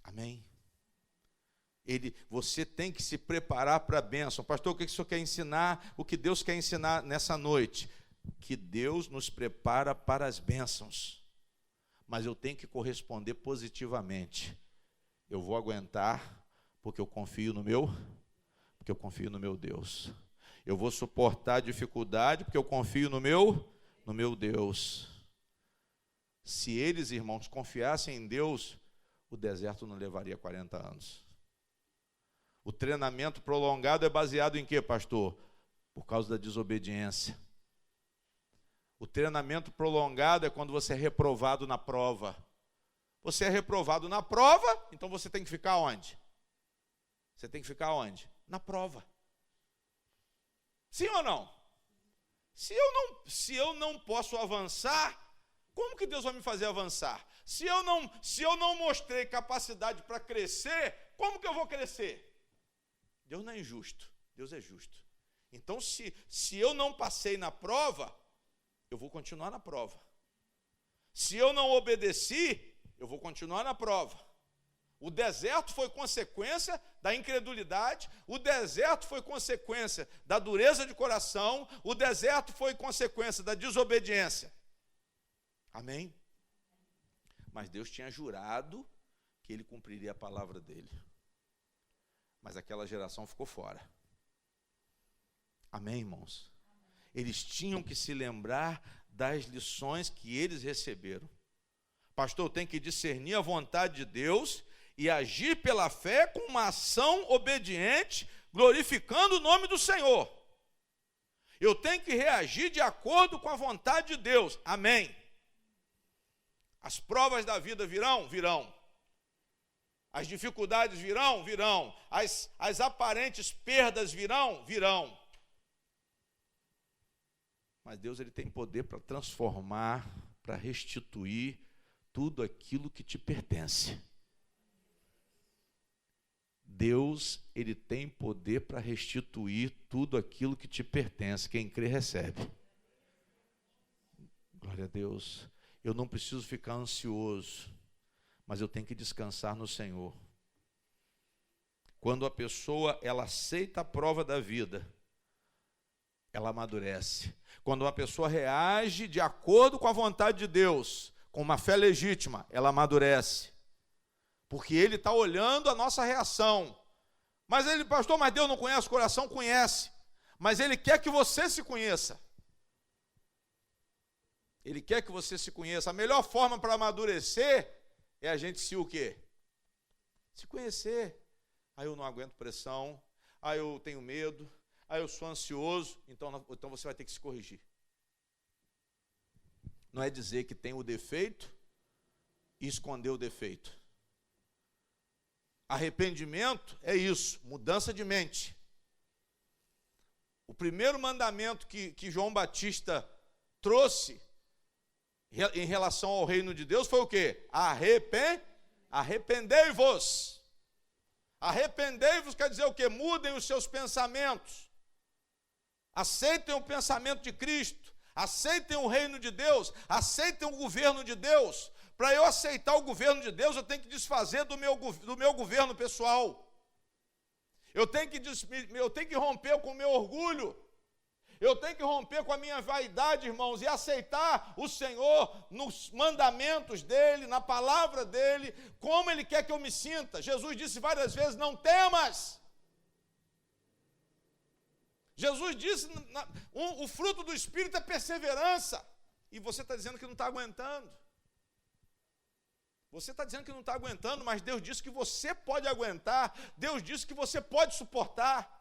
Amém? Você tem que se preparar para a bênção. Pastor, o que o senhor quer ensinar? O que Deus quer ensinar nessa noite? Que Deus nos prepara para as bênçãos. Mas eu tenho que corresponder positivamente. Eu vou aguentar porque eu confio no meu Deus. Eu vou suportar a dificuldade porque eu confio no meu Deus. Se eles, irmãos, confiassem em Deus, o deserto não levaria 40 anos. O treinamento prolongado é baseado em quê, pastor? Por causa da desobediência. O treinamento prolongado é quando você é reprovado na prova. Você é reprovado na prova, então você tem que ficar onde? Você tem que ficar onde? Na prova. Sim ou não? Se eu não posso avançar, como que Deus vai me fazer avançar? Se eu não mostrei capacidade para crescer, como que eu vou crescer? Deus não é injusto, Deus é justo. Então, se eu não passei na prova, eu vou continuar na prova. Se eu não obedeci, eu vou continuar na prova. O deserto foi consequência da incredulidade, o deserto foi consequência da dureza de coração, o deserto foi consequência da desobediência. Amém? Mas Deus tinha jurado que ele cumpriria a palavra dele. Mas aquela geração ficou fora. Amém, irmãos? Eles tinham que se lembrar das lições que eles receberam. Pastor, eu tenho que discernir a vontade de Deus e agir pela fé com uma ação obediente, glorificando o nome do Senhor. Eu tenho que reagir de acordo com a vontade de Deus. Amém. As provas da vida virão? Virão. As dificuldades virão? Virão. As aparentes perdas virão? Virão. Mas Deus, ele tem poder para transformar, para restituir tudo aquilo que te pertence. Deus, ele tem poder para restituir tudo aquilo que te pertence. Quem crê, recebe. Glória a Deus. Eu não preciso ficar ansioso, mas eu tenho que descansar no Senhor. Quando a pessoa, ela aceita a prova da vida, ela amadurece. Quando uma pessoa reage de acordo com a vontade de Deus, com uma fé legítima, ela amadurece. Porque ele está olhando a nossa reação. Mas ele, pastor, mas Deus não conhece o coração? Conhece. Mas ele quer que você se conheça. Ele quer que você se conheça. A melhor forma para amadurecer é a gente se o quê? Se conhecer. Aí eu não aguento pressão, aí eu tenho medo, aí eu sou ansioso, então você vai ter que se corrigir. Não é dizer que tem o defeito e esconder o defeito. Arrependimento é isso, mudança de mente. O primeiro mandamento que João Batista trouxe em relação ao reino de Deus foi o quê? Arrependei-vos. Arrependei-vos quer dizer o quê? Mudem os seus pensamentos. Aceitem o pensamento de Cristo. Aceitem o reino de Deus. Aceitem o governo de Deus. Para eu aceitar o governo de Deus, eu tenho que desfazer do meu governo pessoal. Eu tenho que romper com o meu orgulho. Eu tenho que romper com a minha vaidade, irmãos, e aceitar o Senhor nos mandamentos dEle, na palavra dEle, como Ele quer que eu me sinta. Jesus disse várias vezes, não temas. Jesus disse, o fruto do Espírito é perseverança. E você está dizendo que não está aguentando. Você está dizendo que não está aguentando, mas Deus disse que você pode aguentar. Deus disse que você pode suportar.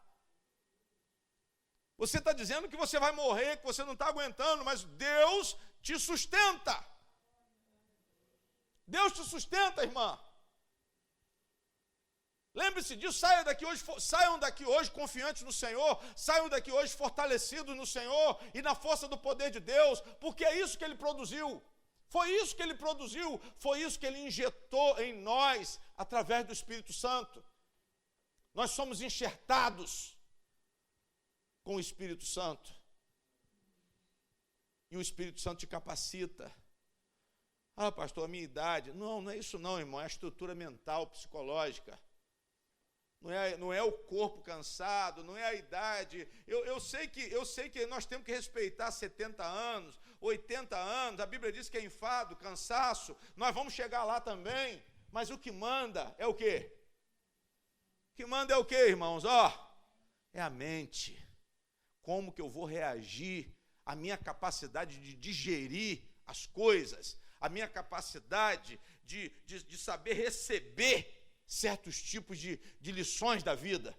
Você está dizendo que você vai morrer, que você não está aguentando, mas Deus te sustenta. Deus te sustenta, irmã. Lembre-se disso, saiam daqui hoje confiantes no Senhor, saiam daqui hoje fortalecidos no Senhor e na força do poder de Deus, porque é isso que Ele produziu. Foi isso que Ele produziu, foi isso que Ele injetou em nós, através do Espírito Santo. Nós somos enxertados com o Espírito Santo. E o Espírito Santo te capacita. Ah, pastor, a minha idade. Não é isso não, irmão, é a estrutura mental, psicológica. Não é o corpo cansado, não é a idade. Eu sei que nós temos que respeitar 70 anos, 80 anos. A Bíblia diz que é enfado, cansaço. Nós vamos chegar lá também. Mas o que manda é o quê? O que manda é o quê, irmãos? É a mente. Como que eu vou reagir? A minha capacidade de digerir as coisas, a minha capacidade de saber receber certos tipos de lições da vida.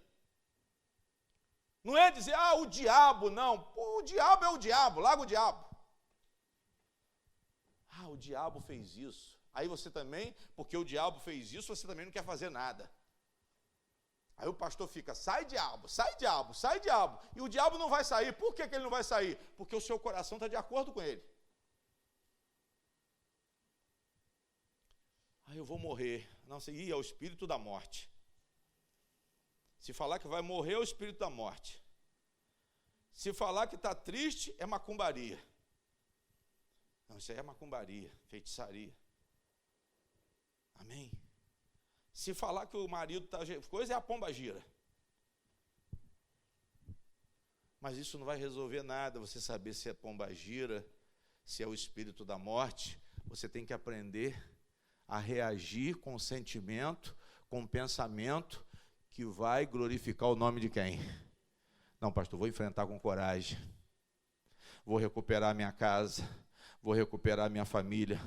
Não é dizer, o diabo, não. Pô, o diabo é o diabo, larga o diabo. O diabo fez isso. Aí você também, porque o diabo fez isso, você também não quer fazer nada. Aí o pastor fica, sai diabo, sai diabo, sai diabo. E o diabo não vai sair. Por que ele não vai sair? Porque o seu coração está de acordo com ele. Eu vou morrer. Não, é o espírito da morte. Se falar que vai morrer, é o espírito da morte. Se falar que está triste, é macumbaria. Não, isso aí é macumbaria, feitiçaria. Amém? Se falar que o marido está... coisa é a pomba gira. Mas isso não vai resolver nada, você saber se é pomba gira, se é o espírito da morte. Você tem que aprender a reagir com sentimento, com pensamento, que vai glorificar o nome de quem? Não, pastor, vou enfrentar com coragem. Vou recuperar minha casa, vou recuperar minha família,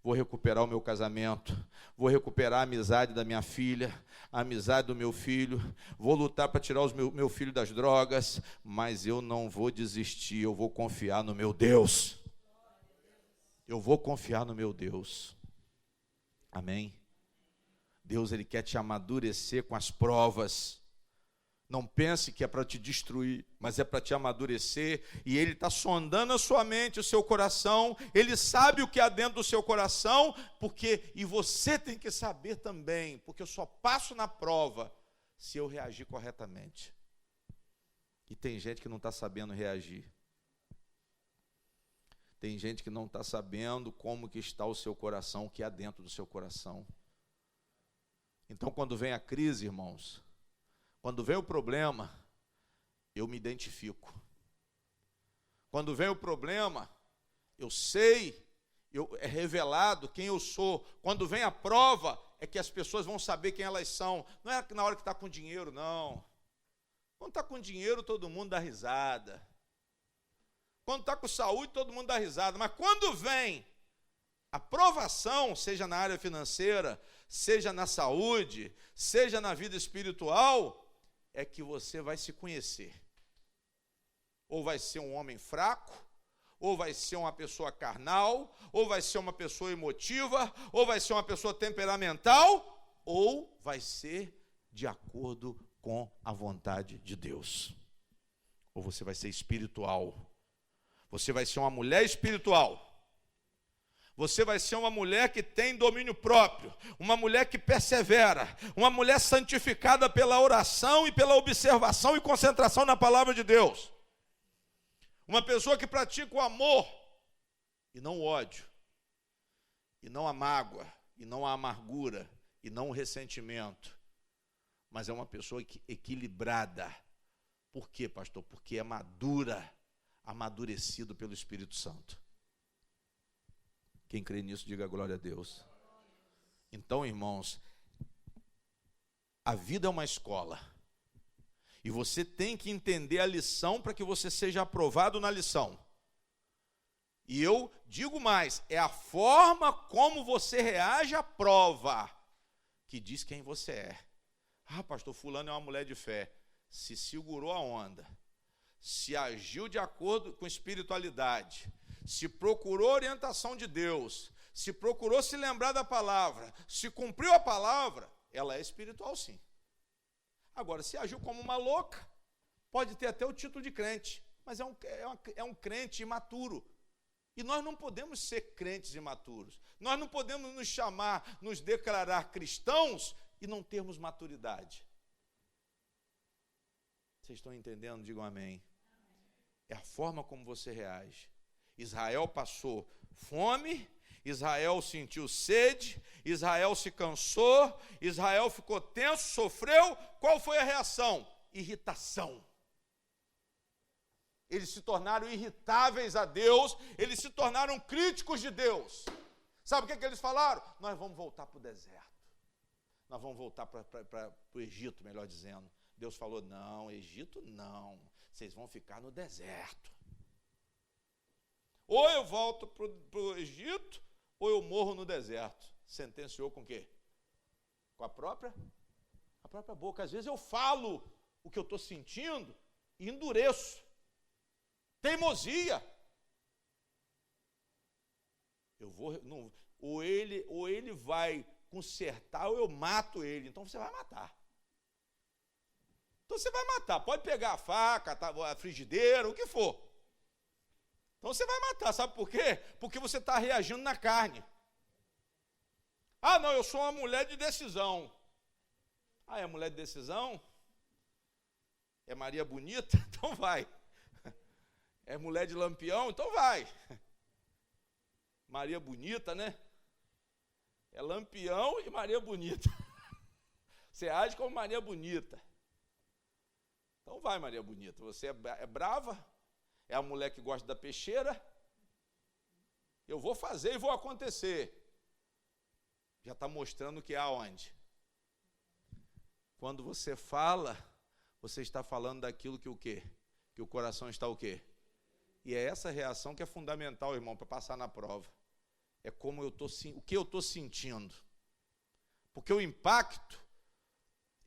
vou recuperar o meu casamento, vou recuperar a amizade da minha filha, a amizade do meu filho, vou lutar para tirar meu filho das drogas, mas eu não vou desistir, eu vou confiar no meu Deus. Eu vou confiar no meu Deus. Amém? Deus, Ele quer te amadurecer com as provas. Não pense que é para te destruir, mas é para te amadurecer. E Ele está sondando a sua mente, o seu coração. Ele sabe o que há dentro do seu coração, e você tem que saber também, porque eu só passo na prova se eu reagir corretamente. E tem gente que não está sabendo reagir. Tem gente que não está sabendo como que está o seu coração, o que há dentro do seu coração. Então, quando vem a crise, irmãos, quando vem o problema, eu me identifico. Quando vem o problema, eu sei, é revelado quem eu sou. Quando vem a prova, é que as pessoas vão saber quem elas são. Não é na hora que está com dinheiro, não. Quando está com dinheiro, todo mundo dá risada. Quando está com saúde, todo mundo dá risada. Mas quando vem a provação, seja na área financeira, seja na saúde, seja na vida espiritual, é que você vai se conhecer. Ou vai ser um homem fraco, ou vai ser uma pessoa carnal, ou vai ser uma pessoa emotiva, ou vai ser uma pessoa temperamental, ou vai ser de acordo com a vontade de Deus. Ou você vai ser espiritual. Você vai ser uma mulher espiritual. Você vai ser uma mulher que tem domínio próprio, uma mulher que persevera, uma mulher santificada pela oração e pela observação e concentração na palavra de Deus. Uma pessoa que pratica o amor e não o ódio, e não a mágoa, e não a amargura, e não o ressentimento, mas é uma pessoa equilibrada. Por quê, pastor? Porque é madura, amadurecido pelo Espírito Santo. Quem crê nisso, diga glória a Deus. Então, irmãos, a vida é uma escola. E você tem que entender a lição para que você seja aprovado na lição. E eu digo mais, é a forma como você reage à prova que diz quem você é. Ah, pastor, fulano é uma mulher de fé. Se segurou a onda, se agiu de acordo com espiritualidade, se procurou a orientação de Deus, se procurou se lembrar da palavra, se cumpriu a palavra, ela é espiritual sim. Agora, se agiu como uma louca, pode ter até o título de crente, mas é um crente imaturo. E nós não podemos ser crentes imaturos. Nós não podemos nos chamar, nos declarar cristãos e não termos maturidade. Vocês estão entendendo? Digam amém. É a forma como você reage. Israel passou fome, Israel sentiu sede, Israel se cansou, Israel ficou tenso, sofreu. Qual foi a reação? Irritação. Eles se tornaram irritáveis a Deus, eles se tornaram críticos de Deus. Sabe o que eles falaram? Nós vamos voltar para o deserto. Nós vamos voltar para o Egito, melhor dizendo. Deus falou, não, Egito não, vocês vão ficar no deserto. Ou eu volto para o Egito, ou eu morro no deserto. Sentenciou com o quê? Com a própria boca. Às vezes eu falo o que eu estou sentindo e endureço. Teimosia. Ou ele vai consertar, ou eu mato ele. Então você vai matar. Então você vai matar. Pode pegar a faca, a frigideira, o que for. Então você vai matar. Sabe por quê? Porque você está reagindo na carne. Ah, não, eu sou uma mulher de decisão. Ah, é mulher de decisão? É Maria bonita? Então vai. É mulher de lampião? Então vai. Maria bonita, né? É lampião e Maria bonita. Você age como Maria bonita. Então vai, Maria bonita. Você é brava? É a mulher que gosta da peixeira? Eu vou fazer e vou acontecer. Já está mostrando que é aonde? Quando você fala, você está falando daquilo que o quê? Que o coração está o quê? E é essa reação que é fundamental, irmão, para passar na prova. É como o que eu estou sentindo. Porque o impacto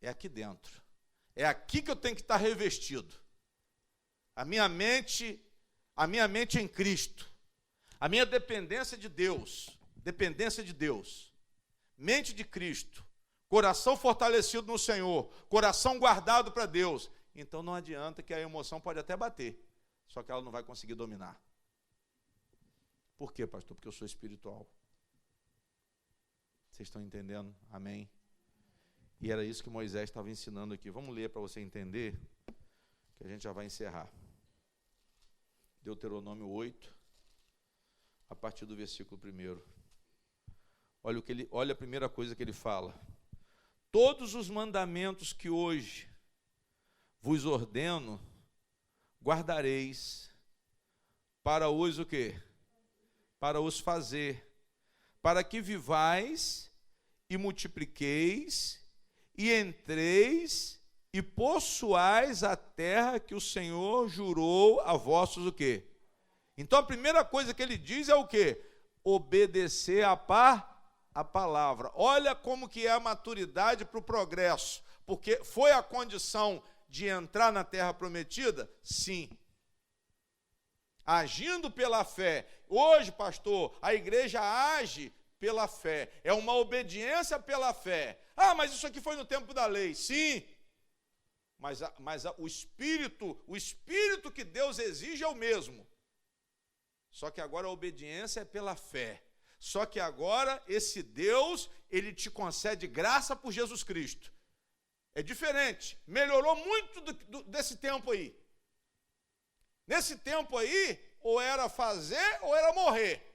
é aqui dentro. É aqui que eu tenho que estar revestido. A minha mente em Cristo. A minha dependência de Deus. Mente de Cristo. Coração fortalecido no Senhor. Coração guardado para Deus. Então não adianta que a emoção pode até bater. Só que ela não vai conseguir dominar. Por quê, pastor? Porque eu sou espiritual. Vocês estão entendendo? Amém? E era isso que Moisés estava ensinando aqui. Vamos ler para você entender, que a gente já vai encerrar. Deuteronômio 8, a partir do versículo 1. Olha a primeira coisa que ele fala. Todos os mandamentos que hoje vos ordeno, guardareis, para os o quê? Para os fazer, para que vivais e multipliqueis, e entreis e possuais a terra que o Senhor jurou a vossos o quê? Então a primeira coisa que ele diz é o quê? Obedecer a palavra. Olha como que é a maturidade para o progresso, porque foi a condição de entrar na terra prometida? Sim. Agindo pela fé. Hoje, pastor, a igreja age pela fé. É uma obediência pela fé. Ah, mas isso aqui foi no tempo da lei. Sim. Mas o espírito que Deus exige é o mesmo. Só que agora a obediência é pela fé. Só que agora esse Deus, ele te concede graça por Jesus Cristo. É diferente. Melhorou muito desse tempo aí. Nesse tempo aí, ou era fazer ou era morrer.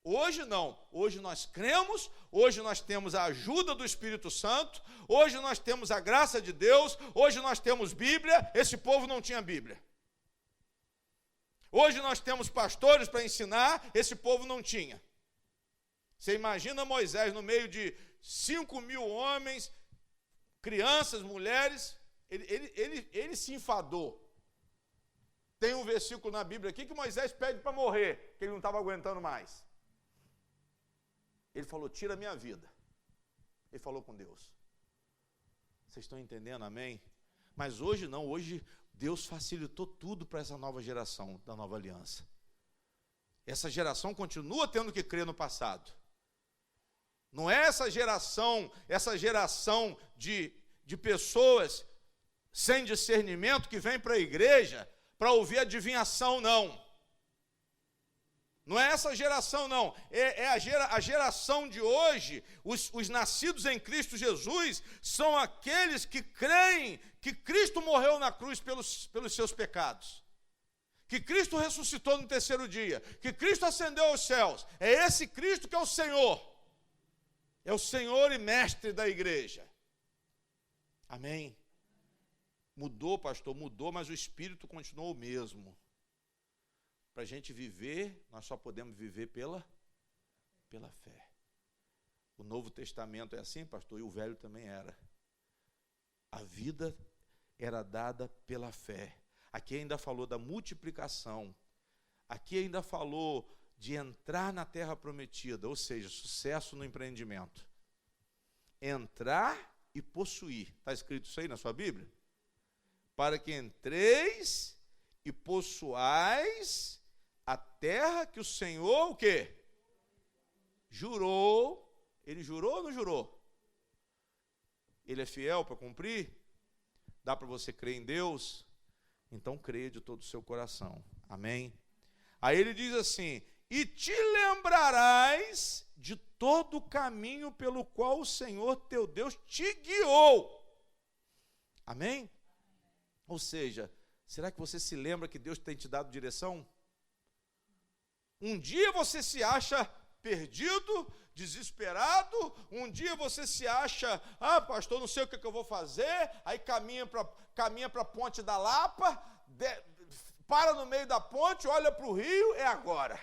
Hoje não. Hoje nós cremos, hoje nós temos a ajuda do Espírito Santo, hoje nós temos a graça de Deus, hoje nós temos Bíblia. Esse povo não tinha Bíblia. Hoje nós temos pastores para ensinar, esse povo não tinha. Você imagina Moisés no meio de 5.000 homens, crianças, mulheres, ele se enfadou. Tem um versículo na Bíblia aqui que Moisés pede para morrer, que ele não estava aguentando mais. Ele falou, tira a minha vida. Ele falou com Deus. Vocês estão entendendo, amém? Mas hoje não, hoje Deus facilitou tudo para essa nova geração da nova aliança. Essa geração continua tendo que crer no passado. Não é essa geração de pessoas sem discernimento que vem para a igreja para ouvir adivinhação, não. Não é essa geração, não. É a geração de hoje, os nascidos em Cristo Jesus, são aqueles que creem que Cristo morreu na cruz pelos seus pecados. Que Cristo ressuscitou no terceiro dia. Que Cristo ascendeu aos céus. É esse Cristo que é o Senhor. É o Senhor e mestre da igreja. Amém? Mudou, pastor, mudou, mas o Espírito continuou o mesmo. Para a gente viver, nós só podemos viver pela fé. O Novo Testamento é assim, pastor, e o Velho também era. A vida era dada pela fé. Aqui ainda falou da multiplicação. Aqui ainda falou de entrar na terra prometida, ou seja, sucesso no empreendimento. Entrar e possuir. Está escrito isso aí na sua Bíblia? Para que entreis e possuais a terra que o Senhor, o quê? Jurou. Ele jurou ou não jurou? Ele é fiel para cumprir? Dá para você crer em Deus? Então creia de todo o seu coração. Amém? Aí ele diz assim, e te lembrarás de todo o caminho pelo qual o Senhor teu Deus te guiou. Amém? Ou seja, será que você se lembra que Deus tem te dado direção? Um dia você se acha perdido, desesperado, um dia você se acha, pastor, não sei o que eu vou fazer, aí caminha para a ponte da Lapa, para no meio da ponte, olha para o rio, é agora.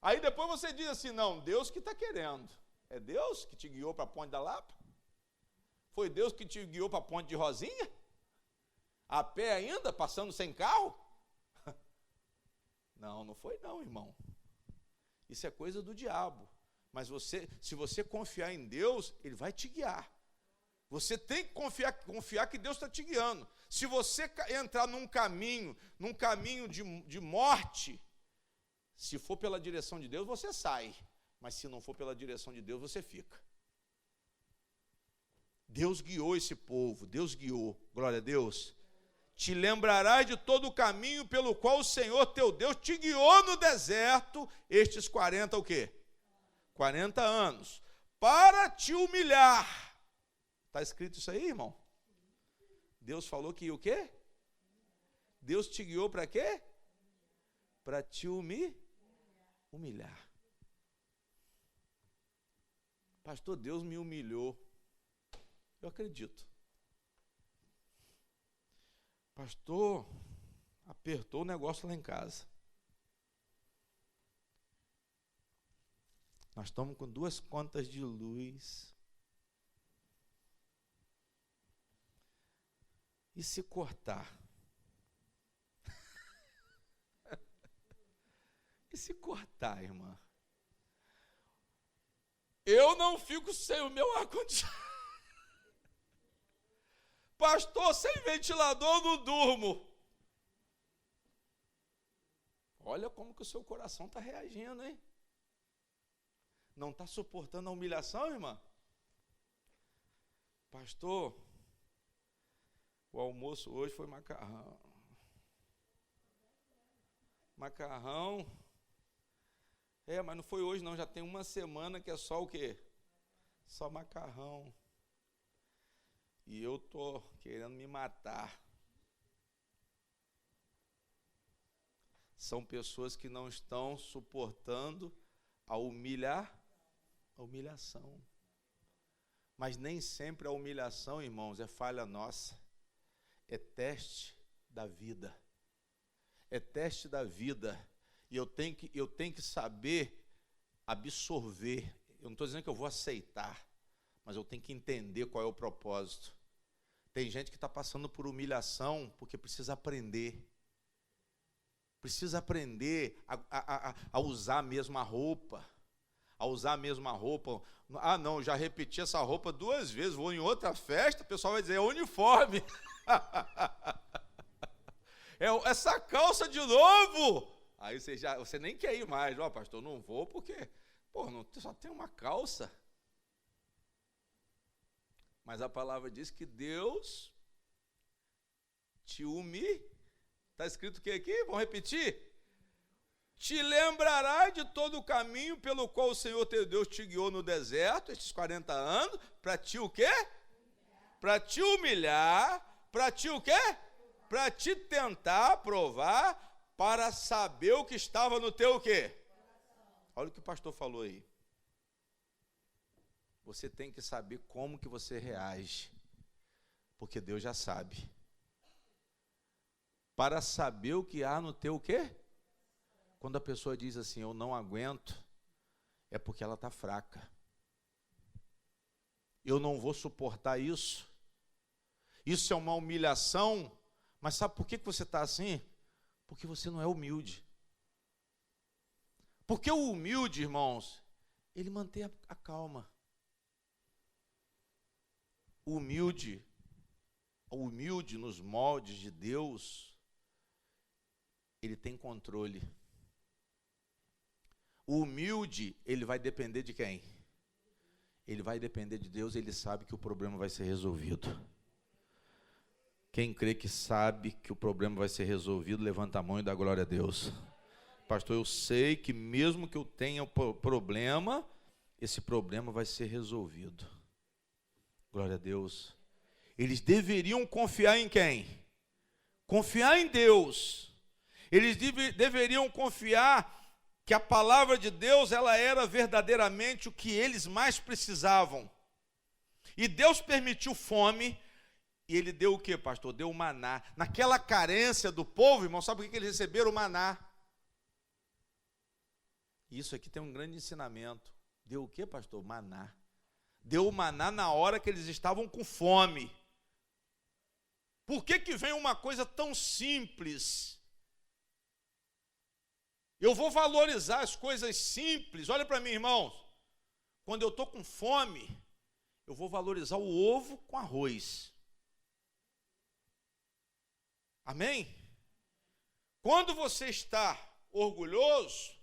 Aí depois você diz assim, não, Deus que está querendo. É Deus que te guiou para a ponte da Lapa? Foi Deus que te guiou para a ponte de Rosinha? A pé ainda, passando sem carro? Não, não foi não, irmão. Isso é coisa do diabo. Mas se você confiar em Deus, Ele vai te guiar. Você tem que confiar que Deus está te guiando. Se você entrar num caminho de morte, se for pela direção de Deus, você sai. Mas se não for pela direção de Deus, você fica. Deus guiou esse povo, Deus guiou. Glória a Deus. Te lembrarás de todo o caminho pelo qual o Senhor teu Deus te guiou no deserto, estes 40 o quê? 40 anos, para te humilhar. Está escrito isso aí, irmão? Deus falou que o quê? Deus te guiou para quê? Para te humilhar. Pastor, Deus me humilhou. Eu acredito. Pastor, apertou o negócio lá em casa. Nós estamos com 2 contas de luz. E se cortar? E se cortar, irmã? Eu não fico sem o meu ar-condicionado. Pastor, sem ventilador não durmo. Olha como que o seu coração está reagindo, hein? Não está suportando a humilhação, irmã? Pastor, o almoço hoje foi macarrão. Macarrão. Mas não foi hoje não, já tem uma semana que é só o quê? Só macarrão. E eu tô querendo me matar. São pessoas que não estão suportando a humilhação. Mas nem sempre a humilhação, irmãos, é falha nossa. É teste da vida. É teste da vida. E eu tenho que saber absorver. Eu não estou dizendo que eu vou aceitar, mas eu tenho que entender qual é o propósito. Tem gente que está passando por humilhação porque precisa aprender. Precisa aprender a usar a mesma roupa. A usar a mesma roupa. Ah, não, já repeti essa roupa 2 vezes, vou em outra festa, o pessoal vai dizer, é uniforme. Essa calça de novo. Aí você nem quer ir mais. Ó, pastor, não vou porque, só tem uma calça. Mas a palavra diz que Deus te humilha. Está escrito o que aqui? Vamos repetir? Te lembrará de todo o caminho pelo qual o Senhor teu Deus te guiou no deserto, estes 40 anos, para te o quê? Para te humilhar, para te o quê? Para te tentar provar, para saber o que estava no teu o quê? Olha o que o pastor falou aí. Você tem que saber como que você reage, porque Deus já sabe. Para saber o que há no teu o quê? Quando a pessoa diz assim, eu não aguento, é porque ela está fraca. Eu não vou suportar isso. Isso é uma humilhação. Mas sabe por que você está assim? Porque você não é humilde. Porque o humilde, irmãos, ele mantém a calma. O humilde nos moldes de Deus, ele tem controle. O humilde, ele vai depender de quem? Ele vai depender de Deus, ele sabe que o problema vai ser resolvido. Quem crê que sabe que o problema vai ser resolvido, levanta a mão e dá glória a Deus. Pastor, eu sei que mesmo que eu tenha problema, esse problema vai ser resolvido. Glória a Deus. Eles deveriam confiar em quem? Confiar em Deus. Eles deveriam confiar que a palavra de Deus, ela era verdadeiramente o que eles mais precisavam. E Deus permitiu fome, e ele deu o que, pastor? Deu o maná. Naquela carência do povo, irmão, sabe por que eles receberam o maná? Isso aqui tem um grande ensinamento. Deu o que, pastor? Maná. Deu o maná na hora que eles estavam com fome. Por que vem uma coisa tão simples? Eu vou valorizar as coisas simples. Olha para mim, irmãos. Quando eu estou com fome, eu vou valorizar o ovo com arroz. Amém? Quando você está orgulhoso,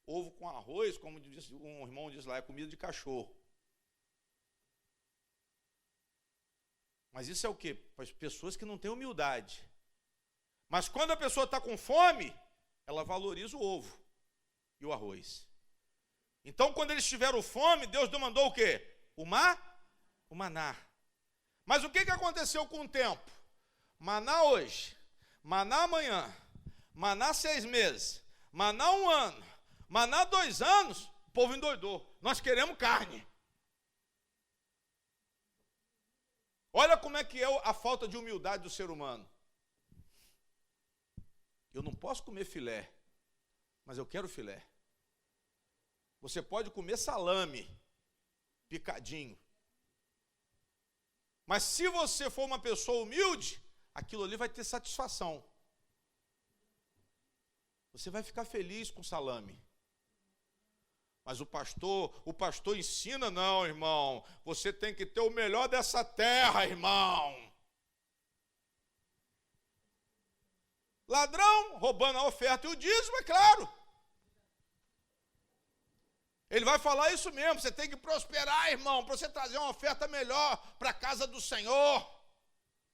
ovo com arroz, como um irmão diz lá, é comida de cachorro. Mas isso é o quê? Para as pessoas que não têm humildade. Mas quando a pessoa está com fome, ela valoriza o ovo e o arroz. Então, quando eles tiveram fome, Deus demandou o quê? O maná. Mas o que aconteceu com o tempo? Maná hoje, maná amanhã, maná 6 meses, maná 1 ano, maná 2 anos, o povo endoidou. Nós queremos carne. Olha como é que é a falta de humildade do ser humano. Eu não posso comer filé, mas eu quero filé. Você pode comer salame, picadinho. Mas se você for uma pessoa humilde, aquilo ali vai ter satisfação. Você vai ficar feliz com salame. Mas o pastor ensina, não, irmão. Você tem que ter o melhor dessa terra, irmão. Ladrão, roubando a oferta e o dízimo, é claro. Ele vai falar isso mesmo, você tem que prosperar, irmão, para você trazer uma oferta melhor para a casa do Senhor.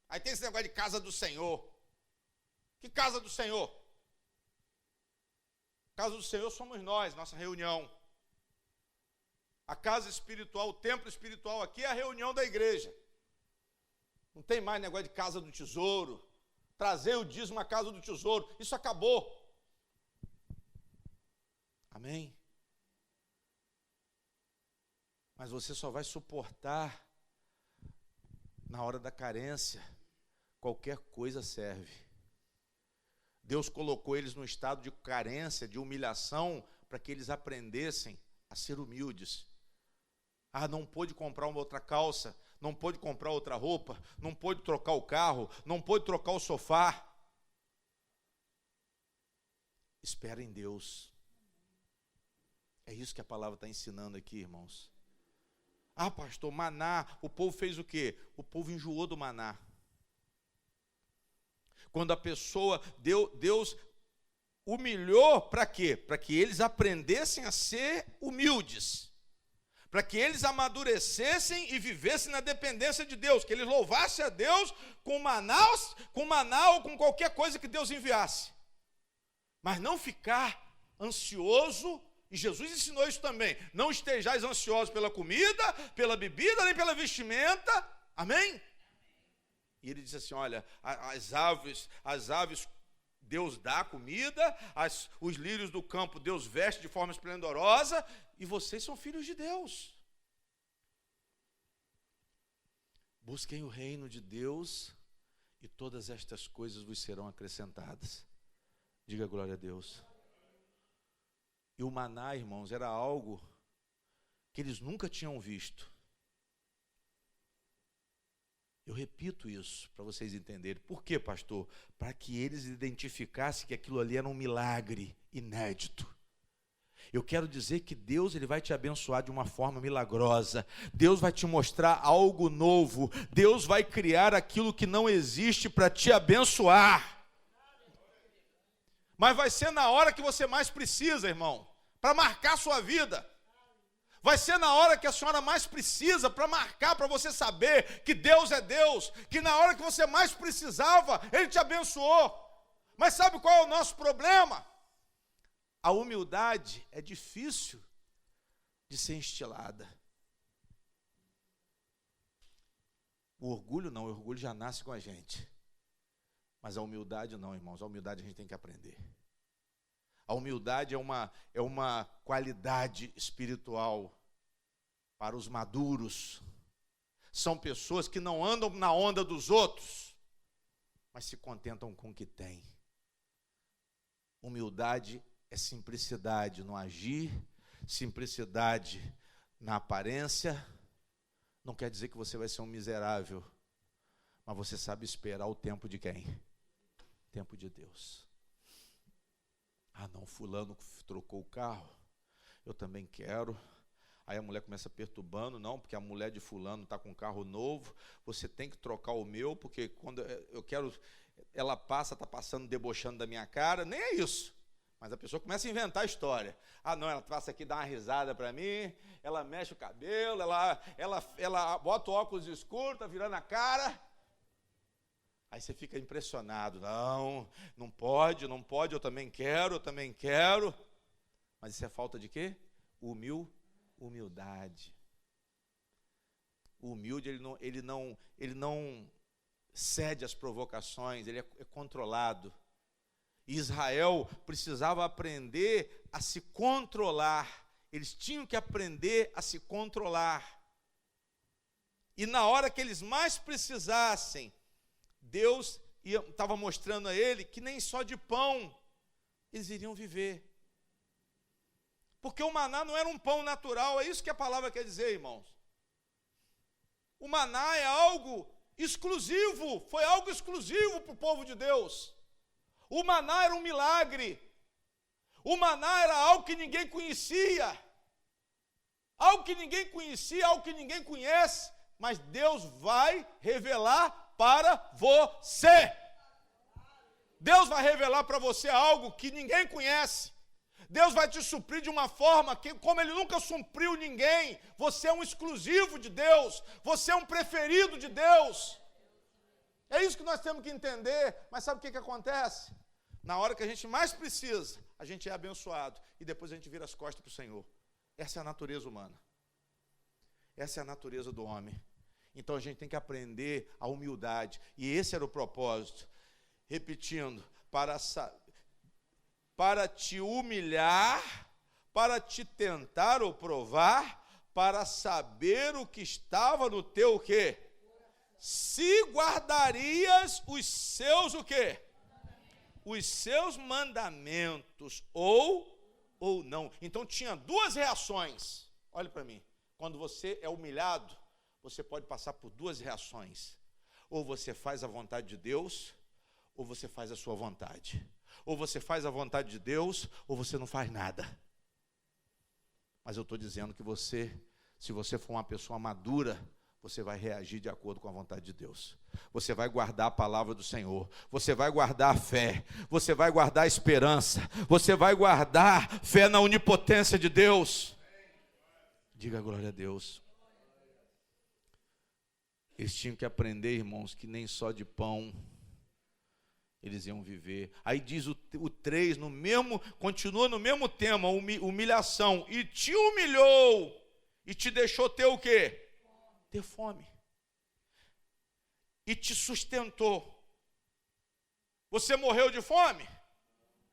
Aí tem esse negócio de casa do Senhor. Que casa do Senhor? Casa do Senhor somos nós, nossa reunião. A casa espiritual, o templo espiritual aqui é a reunião da igreja. Não tem mais negócio de casa do tesouro, trazer o dízimo à casa do tesouro, isso acabou. Amém? Mas você só vai suportar na hora da carência. Qualquer coisa serve. Deus colocou eles no estado de carência, de humilhação, para que eles aprendessem a ser humildes. Ah, não pôde comprar uma outra calça, não pôde comprar outra roupa, não pôde trocar o carro, não pôde trocar o sofá. Espera em Deus. É isso que a palavra está ensinando aqui, irmãos. Ah, pastor, maná, o povo fez o quê? O povo enjoou do maná. Quando a pessoa, Deus humilhou para quê? Para que eles aprendessem a ser humildes. Para que eles amadurecessem e vivessem na dependência de Deus. Que eles louvassem a Deus com maná ou com qualquer coisa que Deus enviasse. Mas não ficar ansioso. E Jesus ensinou isso também. Não estejais ansiosos pela comida, pela bebida, nem pela vestimenta. Amém? E ele disse assim, olha, as aves Deus dá comida, os lírios do campo Deus veste de forma esplendorosa, e vocês são filhos de Deus. Busquem o reino de Deus, e todas estas coisas vos serão acrescentadas. Diga glória a Deus. E o maná, irmãos, era algo que eles nunca tinham visto. Eu repito isso para vocês entenderem. Por quê, pastor? Para que eles identificassem que aquilo ali era um milagre inédito. Eu quero dizer que Deus ele vai te abençoar de uma forma milagrosa. Deus vai te mostrar algo novo. Deus vai criar aquilo que não existe para te abençoar. Mas vai ser na hora que você mais precisa, irmão, para marcar a sua vida. Vai ser na hora que a senhora mais precisa para marcar, para você saber que Deus é Deus, que na hora que você mais precisava, Ele te abençoou. Mas sabe qual é o nosso problema? A humildade é difícil de ser instilada. O orgulho não, o orgulho já nasce com a gente. Mas a humildade não, irmãos, a humildade a gente tem que aprender. A humildade é uma qualidade espiritual para os maduros. São pessoas que não andam na onda dos outros, mas se contentam com o que têm. Humildade é simplicidade no agir, simplicidade na aparência. Não quer dizer que você vai ser um miserável, mas você sabe esperar o tempo de quem? O tempo de Deus. Ah, não, fulano trocou o carro, eu também quero. Aí a mulher começa perturbando, não, porque a mulher de fulano está com um carro novo, você tem que trocar o meu, porque quando eu quero, ela está passando, debochando da minha cara, nem é isso. Mas a pessoa começa a inventar a história. Ah, não, ela passa aqui, dá uma risada para mim, ela mexe o cabelo, ela bota o óculos escuro, está virando a cara. Aí você fica impressionado. Não pode, eu também quero. Mas isso é falta de quê? Humildade. O humilde, ele não cede às provocações, ele é controlado. E Israel precisava aprender a se controlar. Eles tinham que aprender a se controlar. E na hora que eles mais precisassem, Deus estava mostrando a ele que nem só de pão eles iriam viver. Porque o maná não era um pão natural, é isso que a palavra quer dizer, irmãos. O maná é algo exclusivo, foi algo exclusivo para o povo de Deus. O maná era um milagre. O maná era algo que ninguém conhecia. Algo que ninguém conhecia, algo que ninguém conhece, mas Deus vai revelar para você. Deus vai revelar para você algo que ninguém conhece. Deus vai te suprir de uma forma que, como Ele nunca supriu ninguém, você é um exclusivo de Deus, você é um preferido de Deus. É isso que nós temos que entender. Mas sabe o que acontece? Na hora que a gente mais precisa, a gente é abençoado e depois a gente vira as costas para o Senhor. Essa é a natureza humana. Essa é a natureza do homem. Então a gente tem que aprender a humildade. E esse era o propósito. Repetindo, para te humilhar, para te tentar ou provar, para saber o que estava no teu o quê? Se guardarias os seus o quê? Os seus mandamentos, ou não. Então tinha duas reações. Olhe para mim. Quando você é humilhado, você pode passar por duas reações. Ou você faz a vontade de Deus, ou você faz a sua vontade. Ou você faz a vontade de Deus, ou você não faz nada. Mas eu estou dizendo que você, se você for uma pessoa madura, você vai reagir de acordo com a vontade de Deus. Você vai guardar a palavra do Senhor. Você vai guardar a fé. Você vai guardar a esperança. Você vai guardar fé na onipotência de Deus. Diga glória a Deus. Eles tinham que aprender, irmãos, que nem só de pão eles iam viver. Aí diz o 3, continua no mesmo tema, humilhação. E te humilhou, e te deixou ter o quê? Ter fome. E te sustentou. Você morreu de fome?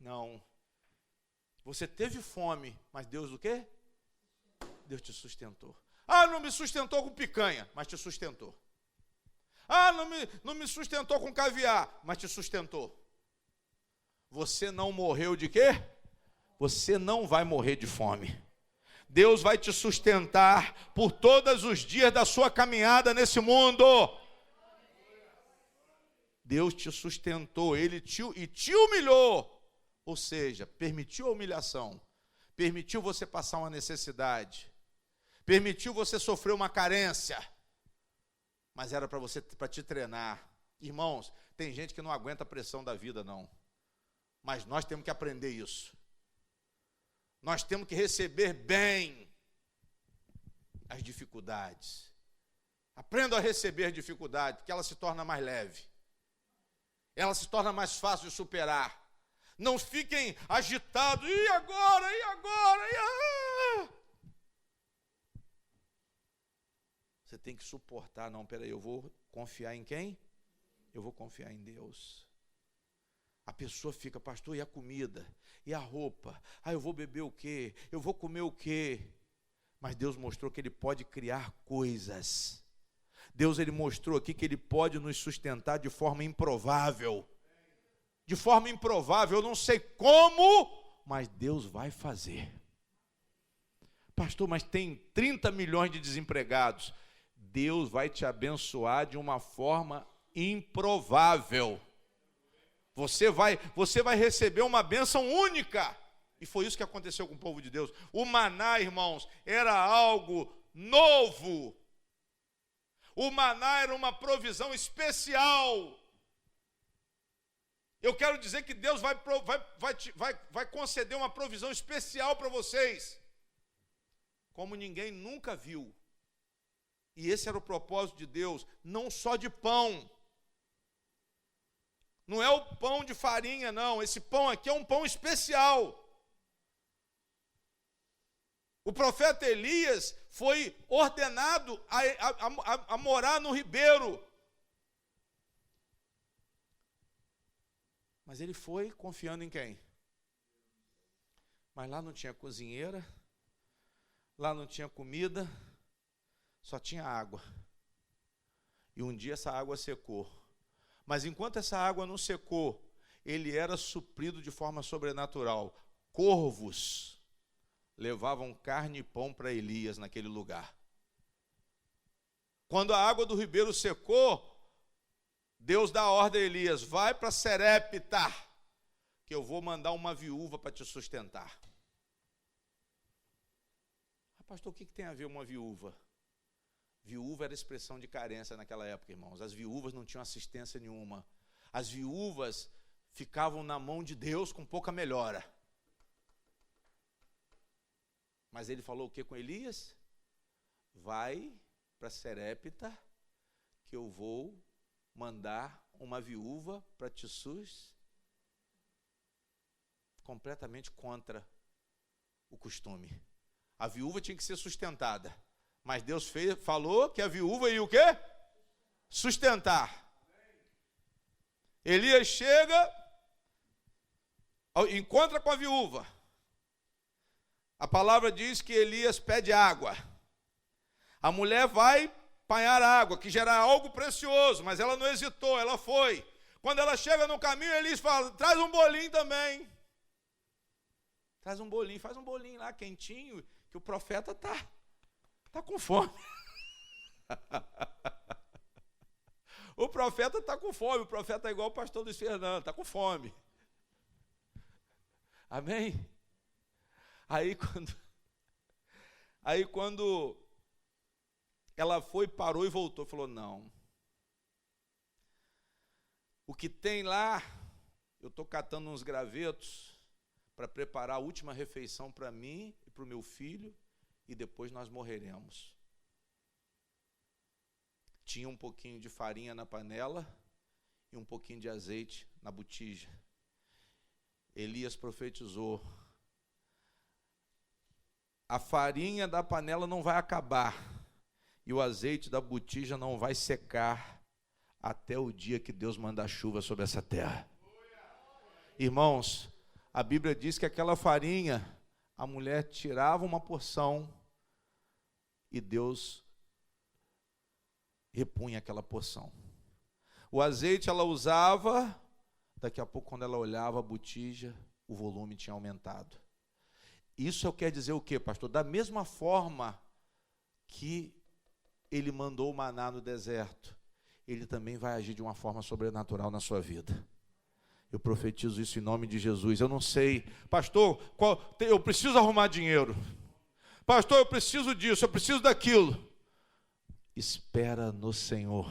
Não. Você teve fome, mas Deus o quê? Deus te sustentou. Ah, não me sustentou com picanha, mas te sustentou. Ah, não me sustentou com caviar, mas te sustentou. Você não morreu de quê? Você não vai morrer de fome. Deus vai te sustentar por todos os dias da sua caminhada nesse mundo. Deus te sustentou, Ele te humilhou. Ou seja, permitiu a humilhação, permitiu você passar uma necessidade, permitiu você sofrer uma carência, mas era para te treinar. Irmãos, tem gente que não aguenta a pressão da vida, não. Mas nós temos que aprender isso. Nós temos que receber bem as dificuldades. Aprenda a receber dificuldade, porque ela se torna mais leve. Ela se torna mais fácil de superar. Não fiquem agitados. E agora? E agora? Você tem que suportar. Não, peraí, eu vou confiar em quem? Eu vou confiar em Deus. A pessoa fica, pastor, e a comida? E a roupa? Ah, eu vou beber o quê? Eu vou comer o quê? Mas Deus mostrou que Ele pode criar coisas. Deus, Ele mostrou aqui que Ele pode nos sustentar de forma improvável. De forma improvável, eu não sei como, mas Deus vai fazer. Pastor, mas tem 30 milhões de desempregados. Deus vai te abençoar de uma forma improvável. Você vai receber uma bênção única. E foi isso que aconteceu com o povo de Deus. O maná, irmãos, era algo novo. O maná era uma provisão especial. Eu quero dizer que Deus vai conceder uma provisão especial para vocês, como ninguém nunca viu. E esse era o propósito de Deus, não só de pão. Não é o pão de farinha, não. Esse pão aqui é um pão especial. O profeta Elias foi ordenado a morar no ribeiro. Mas ele foi confiando em quem? Mas lá não tinha cozinheira, lá não tinha comida, só tinha água. E um dia essa água secou. Mas enquanto essa água não secou, ele era suprido de forma sobrenatural. Corvos levavam carne e pão para Elias naquele lugar. Quando a água do ribeiro secou, Deus dá a ordem a Elias, vai para Serepta, que eu vou mandar uma viúva para te sustentar. Pastor, o que tem a ver uma viúva? Viúva era expressão de carência naquela época, irmãos. As viúvas não tinham assistência nenhuma. As viúvas ficavam na mão de Deus com pouca melhora. Mas ele falou o que com Elias? Vai para Serepta, que eu vou mandar uma viúva para te sustentar. completamente contra o costume. A viúva tinha que ser sustentada, mas Deus falou que a viúva ia o quê? Sustentar. Elias chega, encontra com a viúva. A palavra diz que Elias pede água. A mulher vai apanhar água, que já era algo precioso, mas ela não hesitou, ela foi. Quando ela chega no caminho, Elias fala: traz um bolinho também. Traz um bolinho, faz um bolinho lá quentinho, que o profeta tá com fome. O profeta está com fome, o profeta é igual o pastor Luiz Fernando, está com fome. Amém? Aí quando ela foi, parou e voltou, falou: não. O que tem lá, eu estou catando uns gravetos para preparar a última refeição para mim e para o meu filho, e depois nós morreremos. Tinha um pouquinho de farinha na panela e um pouquinho de azeite na botija. Elias profetizou: a farinha da panela não vai acabar e o azeite da botija não vai secar até o dia que Deus mandar chuva sobre essa terra. Irmãos, a Bíblia diz que aquela farinha, a mulher tirava uma porção e Deus repunha aquela porção. O azeite ela usava, daqui a pouco quando ela olhava a botija, o volume tinha aumentado. Isso quer dizer o quê, pastor? Da mesma forma que ele mandou o maná no deserto, ele também vai agir de uma forma sobrenatural na sua vida. Eu profetizo isso em nome de Jesus. Eu não sei, pastor, eu preciso arrumar dinheiro. Pastor, eu preciso disso, eu preciso daquilo. Espera no Senhor.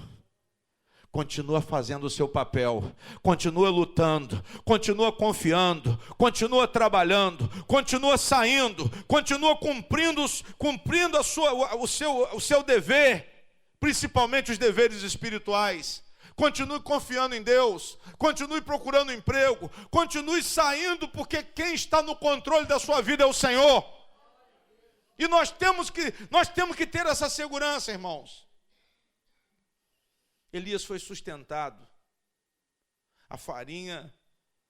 Continua fazendo o seu papel, continua lutando, continua confiando, continua trabalhando, continua saindo, continua cumprindo o seu dever, principalmente os deveres espirituais. Continue confiando em Deus, continue procurando emprego, continue saindo, porque quem está no controle da sua vida é o Senhor. E nós temos que ter essa segurança, irmãos. Elias foi sustentado. A farinha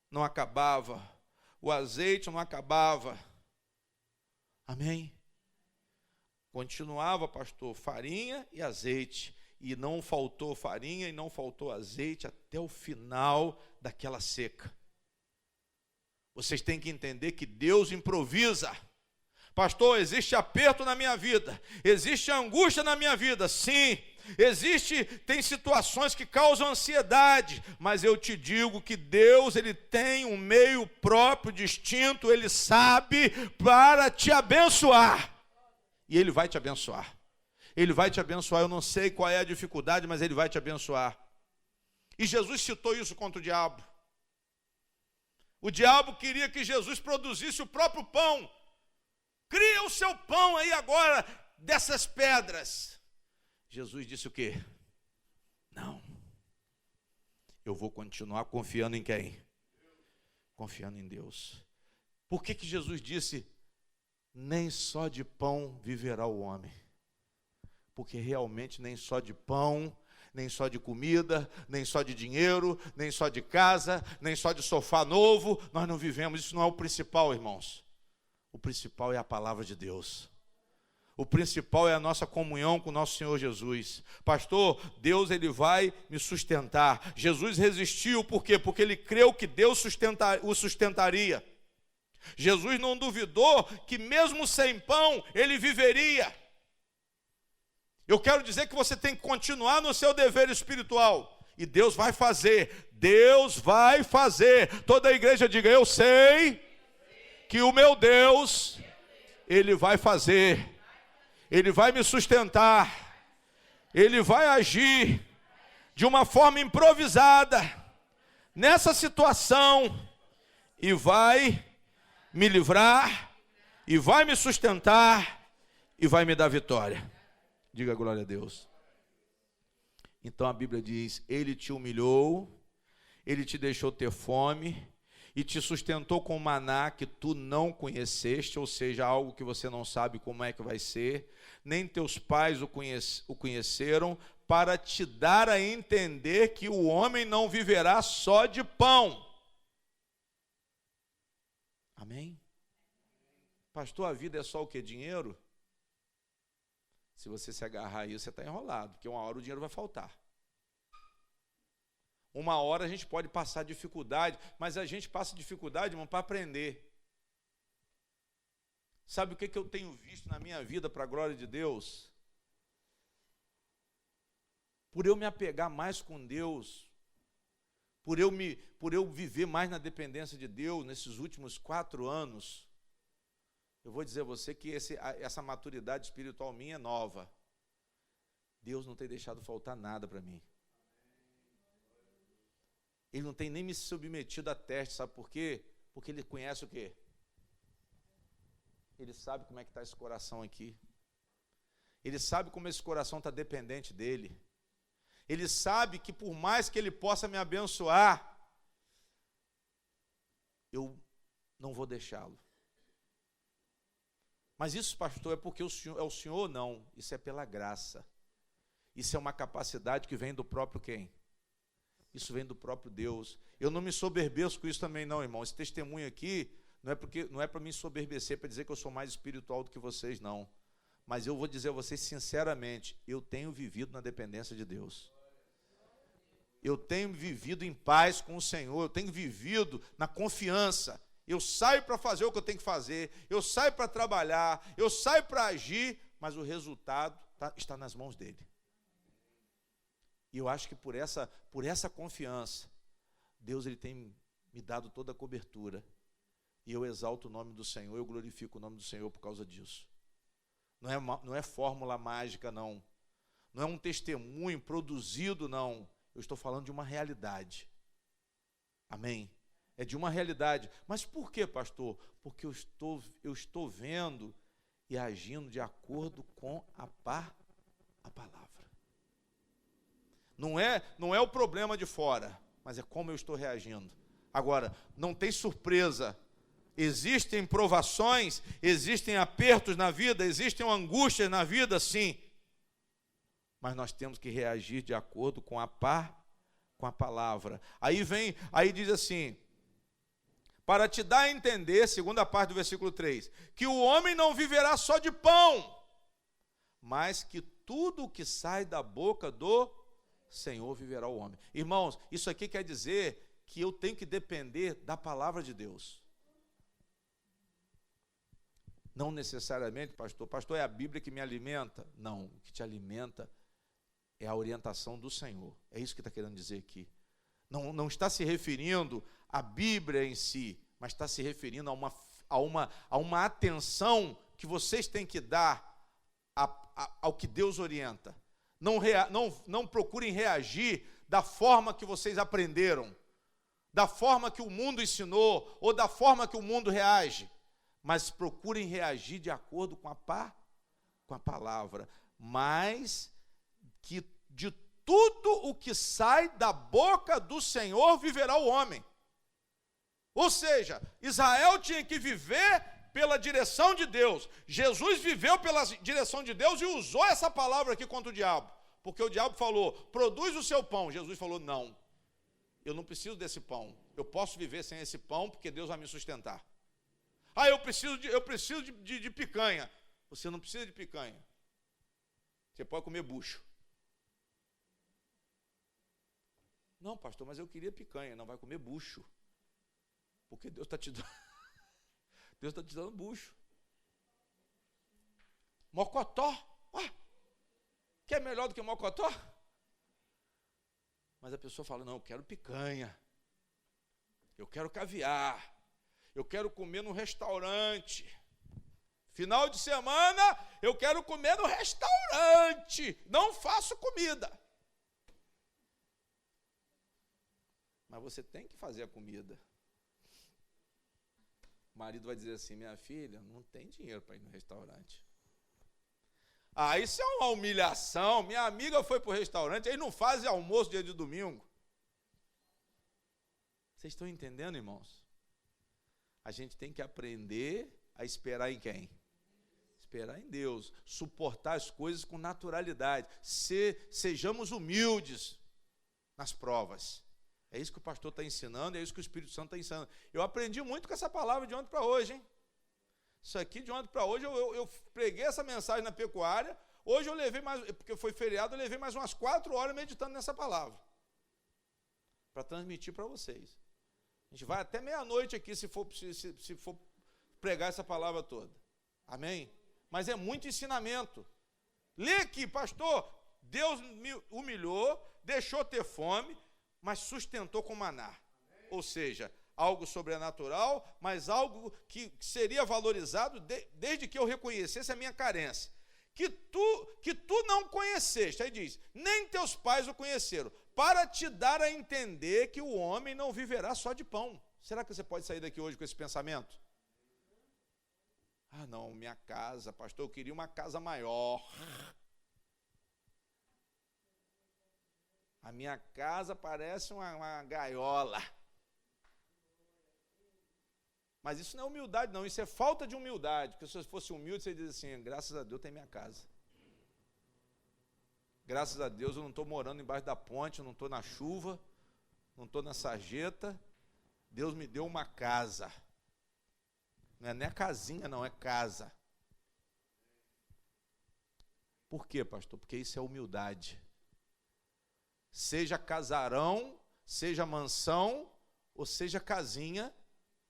não acabava, o azeite não acabava. Amém? Continuava, pastor, farinha e azeite. E não faltou farinha e não faltou azeite até o final daquela seca. Vocês têm que entender que Deus improvisa. Pastor, existe aperto na minha vida, existe angústia na minha vida, sim. Tem situações que causam ansiedade, mas eu te digo que Deus, Ele tem um meio próprio, distinto, Ele sabe para te abençoar. E Ele vai te abençoar. Ele vai te abençoar, eu não sei qual é a dificuldade, mas Ele vai te abençoar. E Jesus citou isso contra o diabo. O diabo queria que Jesus produzisse o próprio pão. Cria o seu pão aí agora dessas pedras. Jesus disse o quê? Não. Eu vou continuar confiando em quem? Confiando em Deus. Por que Jesus disse: nem só de pão viverá o homem? Porque realmente nem só de pão, nem só de comida, nem só de dinheiro, nem só de casa, nem só de sofá novo, nós não vivemos. Isso não é o principal, irmãos. O principal é a palavra de Deus. O principal é a nossa comunhão com o nosso Senhor Jesus. Pastor, Deus, Ele vai me sustentar. Jesus resistiu, por quê? Porque Ele creu que Deus o sustentaria. Jesus não duvidou que mesmo sem pão, Ele viveria. Eu quero dizer que você tem que continuar no seu dever espiritual. E Deus vai fazer. Deus vai fazer. Toda a igreja diga: eu sei que o meu Deus, Ele vai fazer. Ele vai me sustentar. Ele vai agir de uma forma improvisada nessa situação e vai me livrar, e vai me sustentar, e vai me dar vitória. Diga glória a Deus. Então a Bíblia diz: Ele te humilhou, Ele te deixou ter fome, e te sustentou com maná que tu não conheceste, ou seja, algo que você não sabe como é que vai ser, nem teus pais o conheceram, para te dar a entender que o homem não viverá só de pão. Amém? Pastor, a vida é só o quê? Dinheiro? Se você se agarrar a isso, você está enrolado, porque uma hora o dinheiro vai faltar. Uma hora a gente pode passar dificuldade, mas a gente passa dificuldade, irmão, para aprender. Sabe o que eu tenho visto na minha vida, para a glória de Deus? Por eu me apegar mais com Deus, por eu viver mais na dependência de Deus nesses últimos 4 anos, eu vou dizer a você que essa maturidade espiritual minha é nova. Deus não tem deixado faltar nada para mim. Ele não tem nem me submetido a teste, sabe por quê? Porque Ele conhece o quê? Ele sabe como é que está esse coração aqui. Ele sabe como esse coração está dependente dEle. Ele sabe que por mais que Ele possa me abençoar, eu não vou deixá-lo. Mas isso, pastor, é porque é o Senhor? Não, isso é pela graça. Isso é uma capacidade que vem do próprio quem? Isso vem do próprio Deus. Eu não me soberbeço com isso também não, irmão. Esse testemunho aqui não é para me ensoberbecer, para dizer que eu sou mais espiritual do que vocês, não. Mas eu vou dizer a vocês sinceramente, eu tenho vivido na dependência de Deus. Eu tenho vivido em paz com o Senhor, eu tenho vivido na confiança. Eu saio para fazer o que eu tenho que fazer, eu saio para trabalhar, eu saio para agir, mas o resultado está nas mãos dEle. E eu acho que por essa confiança, Deus ele tem me dado toda a cobertura. E eu exalto o nome do Senhor, eu glorifico o nome do Senhor por causa disso. Não é fórmula mágica, não. Não é um testemunho produzido, não. Eu estou falando de uma realidade. Amém? É de uma realidade. Mas por quê, pastor? Porque eu estou vendo e agindo de acordo com a palavra. Não é o problema de fora, mas é como eu estou reagindo. Agora, não tem surpresa. Existem provações, existem apertos na vida, existem angústias na vida, sim. Mas nós temos que reagir de acordo com a palavra. Aí diz assim, para te dar a entender, segunda parte do versículo 3, que o homem não viverá só de pão, mas que tudo o que sai da boca do Senhor viverá o homem. Irmãos, isso aqui quer dizer que eu tenho que depender da palavra de Deus. Não necessariamente, pastor, é a Bíblia que me alimenta? Não, o que te alimenta é a orientação do Senhor. É isso que está querendo dizer aqui. Não está se referindo à Bíblia em si, mas está se referindo a uma atenção que vocês têm que dar ao que Deus orienta. Não procurem reagir da forma que vocês aprenderam, da forma que o mundo ensinou, ou da forma que o mundo reage, mas procurem reagir de acordo com a palavra, mas que de tudo o que sai da boca do Senhor viverá o homem. Ou seja, Israel tinha que viver pela direção de Deus. Jesus viveu pela direção de Deus e usou essa palavra aqui contra o diabo. Porque o diabo falou, produz o seu pão. Jesus falou, não, eu não preciso desse pão. Eu posso viver sem esse pão porque Deus vai me sustentar. Eu preciso de picanha. Você não precisa de picanha. Você pode comer bucho. Não, pastor, mas eu queria picanha. Não, vai comer bucho. Porque Deus está te dando... Deus está te dando bucho. Mocotó. Que é melhor do que mocotó? Mas a pessoa fala, não, eu quero picanha. Eu quero caviar. Eu quero comer no restaurante. Final de semana, eu quero comer no restaurante. Não faço comida. Mas você tem que fazer a comida. O marido vai dizer assim, minha filha, não tem dinheiro para ir no restaurante. Isso é uma humilhação. Minha amiga foi para o restaurante, aí não fazem almoço dia de domingo. Vocês estão entendendo, irmãos? A gente tem que aprender a esperar em quem? Esperar em Deus, suportar as coisas com naturalidade, sejamos humildes nas provas. É isso que o pastor está ensinando, é isso que o Espírito Santo está ensinando. Eu aprendi muito com essa palavra de ontem para hoje, hein? Isso aqui de ontem para hoje, eu preguei essa mensagem na pecuária, hoje eu levei mais, porque foi feriado, eu levei mais umas 4 horas meditando nessa palavra, para transmitir para vocês. A gente vai até meia-noite aqui, se for pregar essa palavra toda. Amém? Mas é muito ensinamento. Lê aqui, pastor, Deus me humilhou, deixou ter fome, mas sustentou com maná. Ou seja, algo sobrenatural, mas algo que seria valorizado desde que eu reconhecesse a minha carência. Que tu não conheceste, aí diz, nem teus pais o conheceram, para te dar a entender que o homem não viverá só de pão. Será que você pode sair daqui hoje com esse pensamento? Ah, não, minha casa, pastor, eu queria uma casa maior. A minha casa parece uma gaiola. Mas isso não é humildade, não, isso é falta de humildade. Porque se você fosse humilde, você diz assim, graças a Deus tem minha casa. Graças a Deus eu não estou morando embaixo da ponte, eu não estou na chuva, não estou na sarjeta. Deus me deu uma casa. Não é nem a casinha, não, é casa. Por quê, pastor? Porque isso é humildade. Seja casarão, seja mansão, ou seja casinha,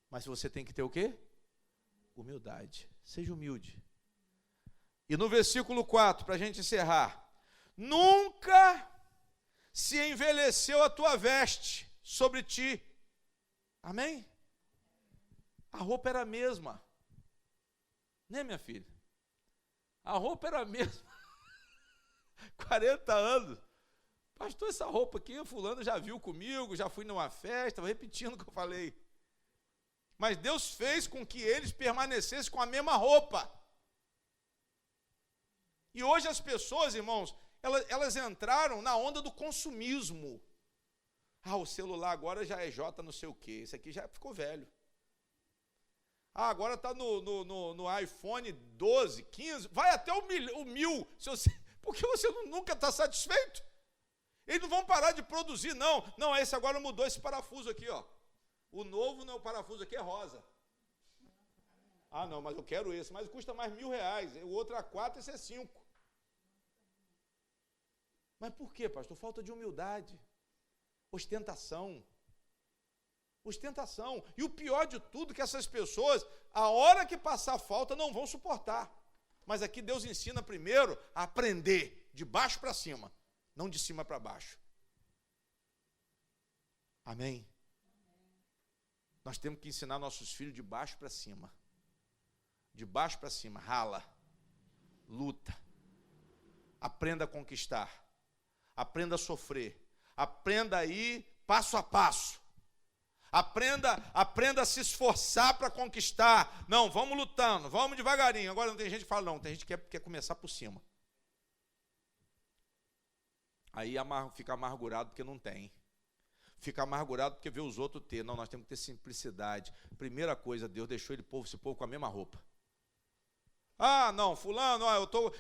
mas você tem que ter o quê? Humildade. Seja humilde. E no versículo 4, para a gente encerrar. Nunca se envelheceu a tua veste sobre ti. Amém? A roupa era a mesma. Né, minha filha? A roupa era a mesma. 40 anos. Pastor, essa roupa aqui, o fulano já viu comigo, já fui numa festa, repetindo o que eu falei. Mas Deus fez com que eles permanecessem com a mesma roupa. E hoje as pessoas, irmãos, elas entraram na onda do consumismo. Ah, o celular agora já é J não sei o quê, esse aqui já ficou velho. Ah, agora está no iPhone 12, 15, vai até o 1000, porque você nunca está satisfeito. Eles não vão parar de produzir, não. Não, esse agora mudou esse parafuso aqui, ó. O novo, não, o parafuso aqui é rosa. Ah, não, mas eu quero esse, mas custa mais R$1.000. O outro é 4, esse é 5. Mas por quê, pastor? Falta de humildade. Ostentação. Ostentação. E o pior de tudo é que essas pessoas, a hora que passar falta, não vão suportar. Mas aqui Deus ensina primeiro a aprender de baixo para cima, não de cima para baixo. Amém? Nós temos que ensinar nossos filhos de baixo para cima. De baixo para cima, rala, luta. Aprenda a conquistar. Aprenda a sofrer. Aprenda a ir passo a passo. Aprenda a se esforçar para conquistar. Não, vamos lutando, vamos devagarinho. Agora não tem gente que fala, não, tem gente que quer começar por cima. Aí fica amargurado porque não tem. Fica amargurado porque vê os outros ter. Não, nós temos que ter simplicidade. Primeira coisa, Deus deixou esse povo com a mesma roupa. Ah, não, fulano,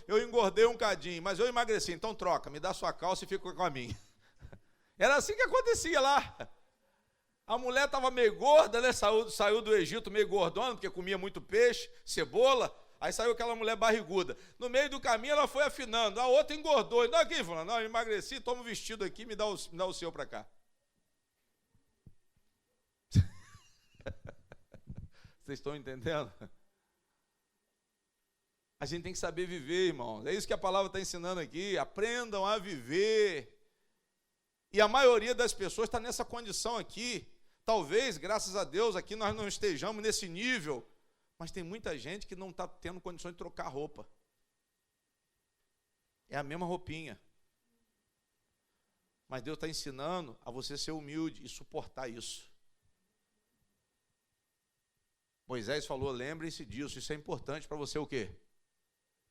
eu engordei um cadinho, mas eu emagreci, então troca, me dá sua calça e fica com a minha. Era assim que acontecia lá. A mulher estava meio gorda, né? Saiu do Egito meio gordona, porque comia muito peixe, cebola. Aí saiu aquela mulher barriguda. No meio do caminho ela foi afinando. A outra engordou. Não, aqui, fulano, não, eu emagreci, toma o vestido aqui, me dá o seu para cá. Vocês estão entendendo? A gente tem que saber viver, irmãos. É isso que a palavra está ensinando aqui. Aprendam a viver. E a maioria das pessoas está nessa condição aqui. Talvez, graças a Deus, aqui nós não estejamos nesse nível. Mas tem muita gente que não está tendo condições de trocar roupa. É a mesma roupinha. Mas Deus está ensinando a você ser humilde e suportar isso. Moisés falou, lembrem-se disso. Isso é importante para você o quê?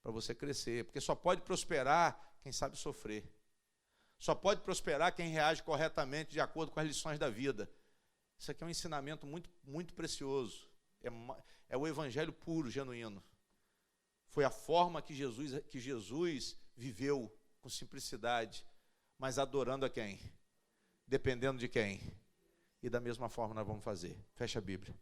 Para você crescer. Porque só pode prosperar quem sabe sofrer. Só pode prosperar quem reage corretamente de acordo com as lições da vida. Isso aqui é um ensinamento muito, muito precioso. É o evangelho puro, genuíno. Foi a forma que Jesus viveu, com simplicidade, mas adorando a quem? Dependendo de quem? E da mesma forma nós vamos fazer. Fecha a Bíblia.